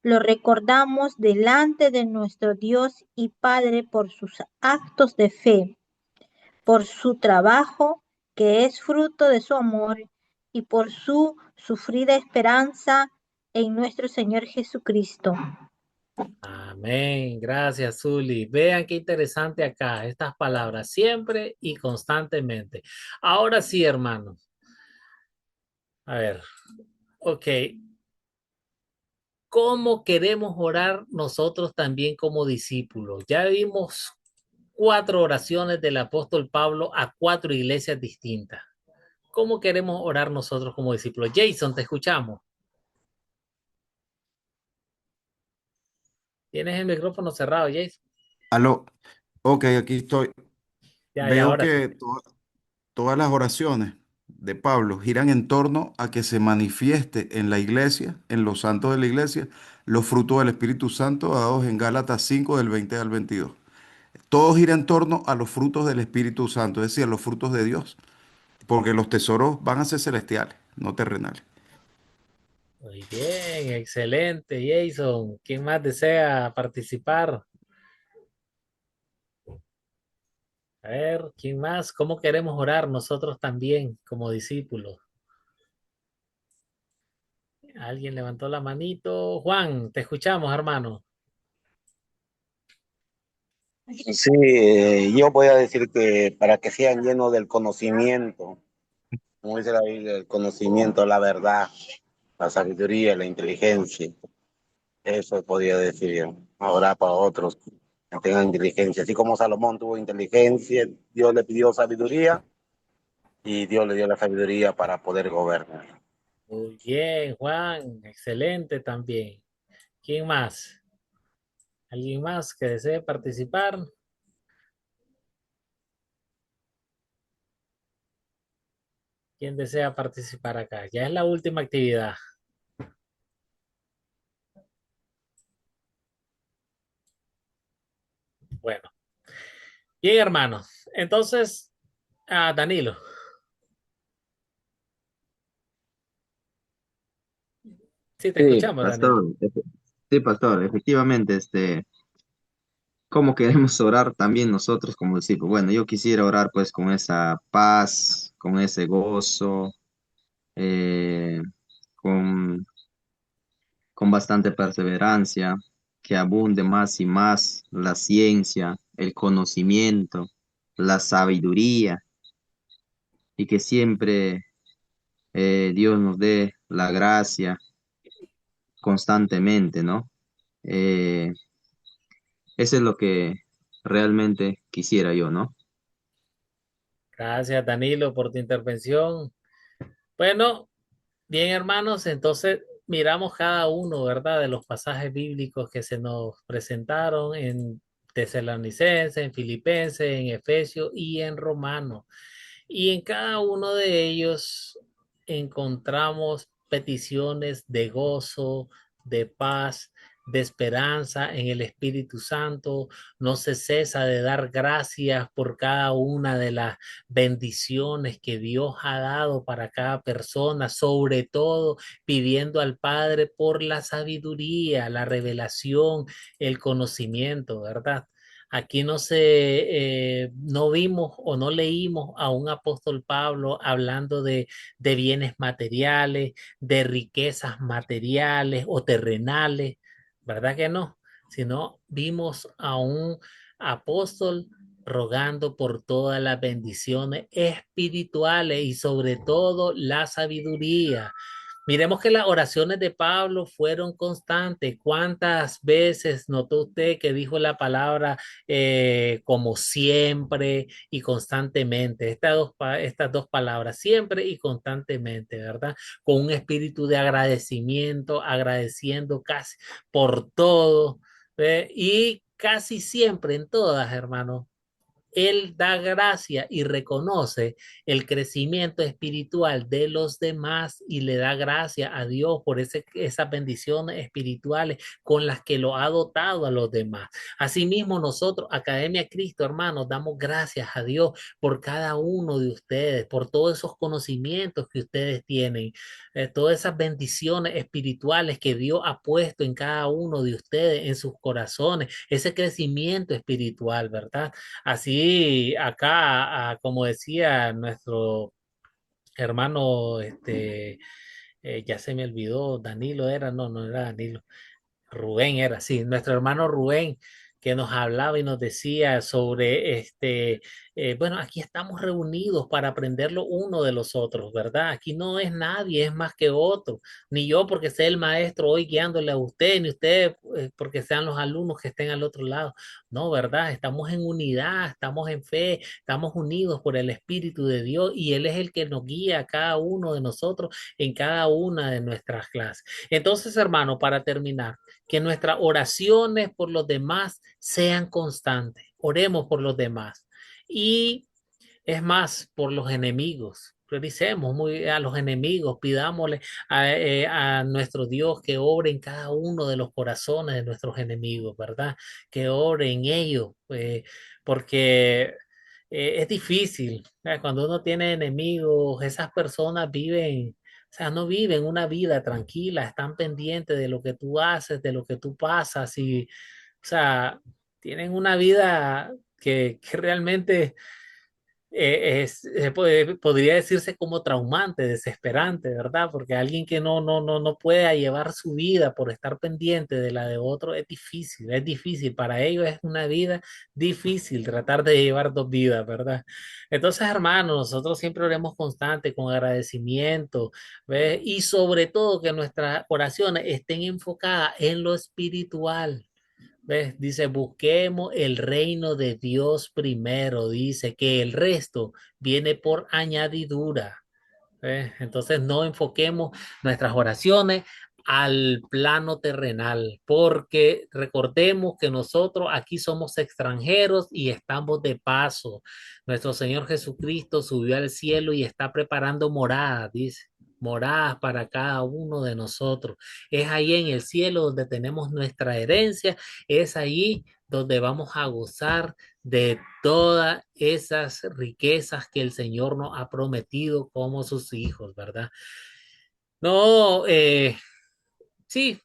Lo recordamos delante de nuestro Dios y Padre por sus actos de fe, por su trabajo que es fruto de su amor y por su sufrida esperanza en nuestro Señor Jesucristo. Amén. Gracias, Zuli. Vean qué interesante acá estas palabras, siempre y constantemente. Ahora sí, hermanos. A ver, ok. ¿Cómo queremos orar nosotros también como discípulos? Ya vimos 4 oraciones del apóstol Pablo a 4 iglesias distintas. ¿Cómo queremos orar nosotros como discípulos? Jason, te escuchamos. Tienes el micrófono cerrado, Jason. Aló. Ok, aquí estoy. Ya, Veo ahora sí. que todas las oraciones de Pablo giran en torno a que se manifieste en la iglesia, en los santos de la iglesia, los frutos del Espíritu Santo dados en Gálatas 5 del 20 al 22. Todo gira en torno a los frutos del Espíritu Santo, es decir, a los frutos de Dios, porque los tesoros van a ser celestiales, no terrenales. Muy bien, excelente, Jason. ¿Quién más desea participar? A ver, ¿quién más? ¿Cómo queremos orar nosotros también como discípulos? Alguien levantó la manito. Juan, te escuchamos, hermano. Sí, yo voy a decir que para que sean llenos del conocimiento, como dice la Biblia, el conocimiento, la verdad, la sabiduría, la inteligencia. Eso podría decir yo. Ahora para otros que tengan inteligencia. Así como Salomón tuvo inteligencia, Dios le pidió sabiduría y Dios le dio la sabiduría para poder gobernar. Muy bien, Juan. Excelente también. ¿Quién más? ¿Alguien más que desee participar? ¿Quién desea participar acá? Ya es la última actividad. Bueno, bien, hermanos. Entonces, Danilo. Sí, te Sí, escuchamos, Danilo. pastor. Sí, pastor. Efectivamente, ¿cómo queremos orar también nosotros como discípulos? Bueno, yo quisiera orar pues con esa paz, con ese gozo, eh, con, con bastante perseverancia, que abunde más y más la ciencia, el conocimiento, la sabiduría, y que siempre Dios nos dé la gracia constantemente, ¿no? Eh, Eso es lo que realmente quisiera yo, ¿no? Gracias, Danilo, por tu intervención. Bueno, bien, hermanos, entonces miramos cada uno, ¿verdad? De los pasajes bíblicos que se nos presentaron en Tesalonicenses, en Filipenses, en Efesios y en Romanos. Y en cada uno de ellos encontramos peticiones de gozo, de paz, de esperanza en el Espíritu Santo. No se cesa de dar gracias por cada una de las bendiciones que Dios ha dado para cada persona, sobre todo pidiendo al Padre por la sabiduría, la revelación, el conocimiento, ¿verdad? Aquí no vimos o no leímos a un apóstol Pablo hablando de bienes materiales, de riquezas materiales o terrenales, ¿verdad que no? Sino vimos a un apóstol rogando por todas las bendiciones espirituales y sobre todo la sabiduría. Miremos que las oraciones de Pablo fueron constantes. ¿Cuántas veces notó usted que dijo la palabra como siempre y constantemente? Estas dos palabras, siempre y constantemente, ¿verdad? Con un espíritu de agradecimiento, agradeciendo casi por todo. Y casi siempre en todas, hermanos, él da gracia y reconoce el crecimiento espiritual de los demás y le da gracia a Dios por esas bendiciones espirituales con las que lo ha dotado a los demás. Asimismo, nosotros, Academia Cristo, hermanos, damos gracias a Dios por cada uno de ustedes, por todos esos conocimientos que ustedes tienen, todas esas bendiciones espirituales que Dios ha puesto en cada uno de ustedes, en sus corazones, ese crecimiento espiritual, ¿verdad? Así acá, como decía nuestro hermano, ya se me olvidó, Danilo era, no, no era Danilo. Rubén era, sí, nuestro hermano Rubén, que nos hablaba y nos decía sobre bueno, aquí estamos reunidos para aprender lo uno de los otros, ¿verdad? Aquí no es nadie, es más que otro, ni yo porque sea el maestro hoy guiándole a usted, ni usted porque sean los alumnos que estén al otro lado, no, ¿verdad? Estamos en unidad, estamos en fe, estamos unidos por el Espíritu de Dios y Él es el que nos guía a cada uno de nosotros en cada una de nuestras clases. Entonces, hermano, para terminar, que nuestras oraciones por los demás sean constantes. oremos por los demás. Y es más, por los enemigos. Prioricemos muy a los enemigos, pidámosle a nuestro Dios que obre en cada uno de los corazones de nuestros enemigos, ¿verdad? Que obre en ellos, porque es difícil. Cuando uno tiene enemigos, esas personas viven, o sea, no viven una vida tranquila, están pendientes de lo que tú haces, de lo que tú pasas y, o sea, tienen una vida que realmente podría decirse como traumante, desesperante, ¿verdad? Porque alguien que no puede llevar su vida por estar pendiente de la de otro es difícil. Para ellos es una vida difícil tratar de llevar dos vidas, ¿verdad? Entonces, hermanos, nosotros siempre oremos constante, con agradecimiento, ¿ves? Y sobre todo que nuestras oraciones estén enfocadas en lo espiritual. ¿Ves? Dice, busquemos el reino de Dios primero. Dice que el resto viene por añadidura. ¿Ves? Entonces no enfoquemos nuestras oraciones al plano terrenal, porque recordemos que nosotros aquí somos extranjeros y estamos de paso. Nuestro Señor Jesucristo subió al cielo y está preparando moradas, dice, moradas para cada uno de nosotros. Es ahí en el cielo donde tenemos nuestra herencia, es ahí donde vamos a gozar de todas esas riquezas que el Señor nos ha prometido como sus hijos, ¿verdad? No, sí,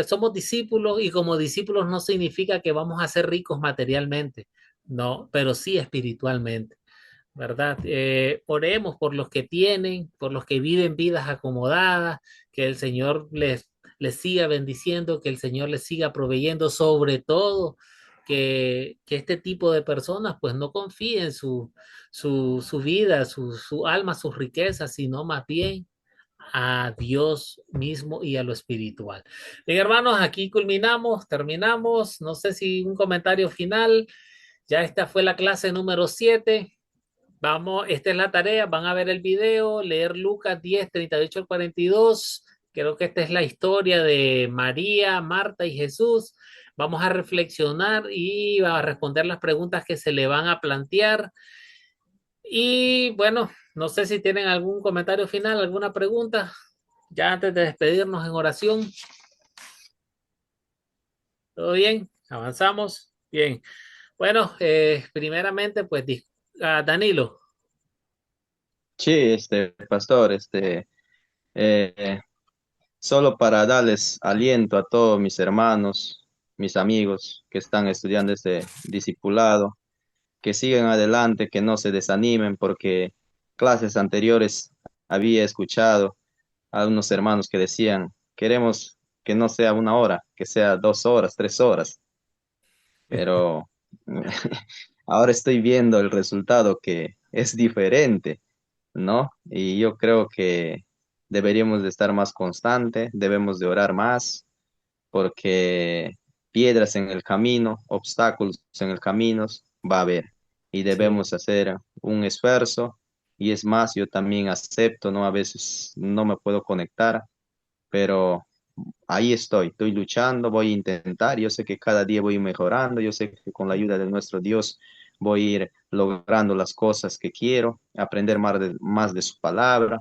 somos discípulos y como discípulos no significa que vamos a ser ricos materialmente, no, pero sí espiritualmente, ¿verdad? Oremos por los que tienen, por los que viven vidas acomodadas, que el Señor les siga bendiciendo, que el Señor les siga proveyendo, sobre todo que este tipo de personas pues no confíen su vida, su alma, sus riquezas, sino más bien a Dios mismo y a lo espiritual. Bien, hermanos, aquí culminamos, terminamos. No sé si un comentario final. Ya esta fue la clase número 7. Vamos, esta es la tarea. Van a ver el video, leer Lucas 10, 38 al 42. Creo que esta es la historia de María, Marta y Jesús. Vamos a reflexionar y a responder las preguntas que se le van a plantear. Y bueno, no sé si tienen algún comentario final, alguna pregunta, ya antes de despedirnos en oración. ¿Todo bien? ¿Avanzamos? Bien. Bueno, primeramente, pues, Danilo. Sí, pastor, eh, solo para darles aliento a todos mis hermanos, mis amigos que están estudiando este discipulado, que sigan adelante, que no se desanimen, porque clases anteriores había escuchado a unos hermanos que decían, queremos que no sea 1 hora, que sea 2 horas, 3 horas, pero ahora estoy viendo el resultado que es diferente, ¿no? Y yo creo que deberíamos de estar más constantes, debemos de orar más, porque piedras en el camino, obstáculos en el camino va a haber y Sí. debemos hacer un esfuerzo. Y es más, yo también acepto, ¿no? A veces no me puedo conectar, pero ahí estoy luchando, voy a intentar, yo sé que cada día voy mejorando, yo sé que con la ayuda de nuestro Dios voy a ir logrando las cosas que quiero, aprender más de su palabra,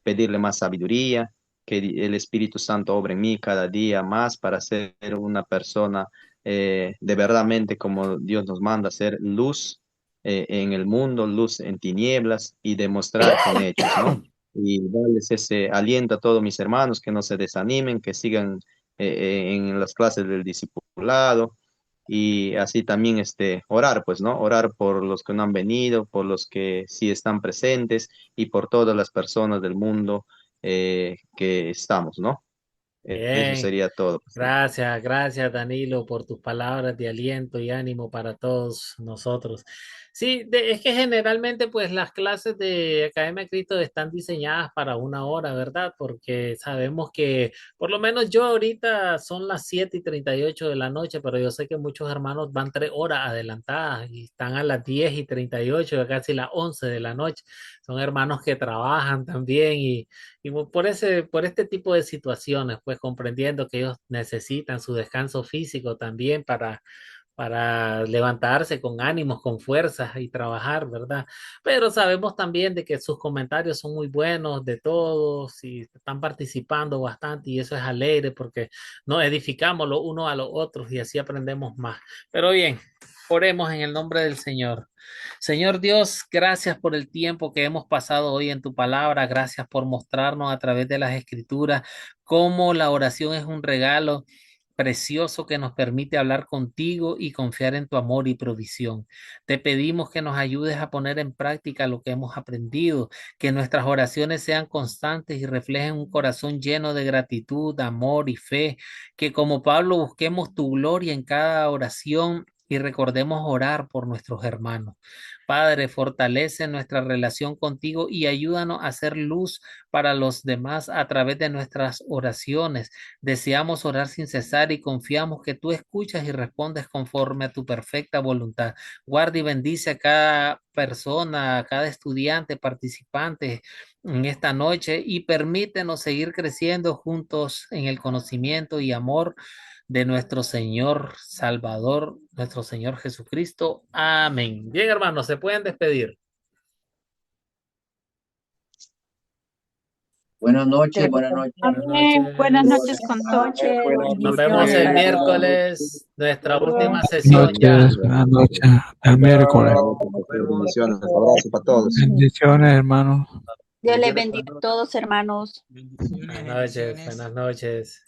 pedirle más sabiduría, que el Espíritu Santo obre en mí cada día más para ser una persona de verdadmente como Dios nos manda, ser luz en el mundo, luz en tinieblas y demostrar con hechos, ¿no? Y darles ese aliento a todos mis hermanos que no se desanimen, que sigan en las clases del discipulado y así también orar, pues, ¿no? Orar por los que no han venido, por los que sí están presentes y por todas las personas del mundo que estamos, ¿no? Eso Bien. sería todo. Gracias, gracias Danilo por tus palabras de aliento y ánimo para todos nosotros. Sí, es que generalmente pues las clases de Academia Cristo están diseñadas para 1 hora, ¿verdad? Porque sabemos que por lo menos yo ahorita son las 7:38 de la noche, pero yo sé que muchos hermanos van 3 horas adelantadas y están a las 10:38, casi las 11 de la noche. Son hermanos que trabajan también y por este tipo de situaciones, pues comprendiendo que ellos necesitan su descanso físico también para levantarse con ánimos, con fuerzas y trabajar, ¿verdad? Pero sabemos también de que sus comentarios son muy buenos de todos y están participando bastante y eso es alegre porque nos edificamos los unos a los otros y así aprendemos más. Pero bien, oremos en el nombre del Señor. Señor Dios, gracias por el tiempo que hemos pasado hoy en tu palabra. Gracias por mostrarnos a través de las escrituras cómo la oración es un regalo precioso que nos permite hablar contigo y confiar en tu amor y provisión. Te pedimos que nos ayudes a poner en práctica lo que hemos aprendido, que nuestras oraciones sean constantes y reflejen un corazón lleno de gratitud, amor y fe, que como Pablo busquemos tu gloria en cada oración y recordemos orar por nuestros hermanos. Padre, fortalece nuestra relación contigo y ayúdanos a hacer luz para los demás a través de nuestras oraciones. Deseamos orar sin cesar y confiamos que tú escuchas y respondes conforme a tu perfecta voluntad. Guarda y bendice a cada persona, a cada estudiante, participante en esta noche y permítenos seguir creciendo juntos en el conocimiento y amor de nuestro Señor Salvador, nuestro Señor Jesucristo. Amén. Bien, hermanos, se pueden despedir. Buenas noches, buenas noches. Amén. Buenas noches con todos. Nos vemos el Bendiciones. miércoles, nuestra última sesión ya. Buenas noches, el miércoles. Bendiciones, abrazo para todos. Bendiciones, hermanos. Dios les bendiga a todos, hermanos. Buenas noches, buenas noches.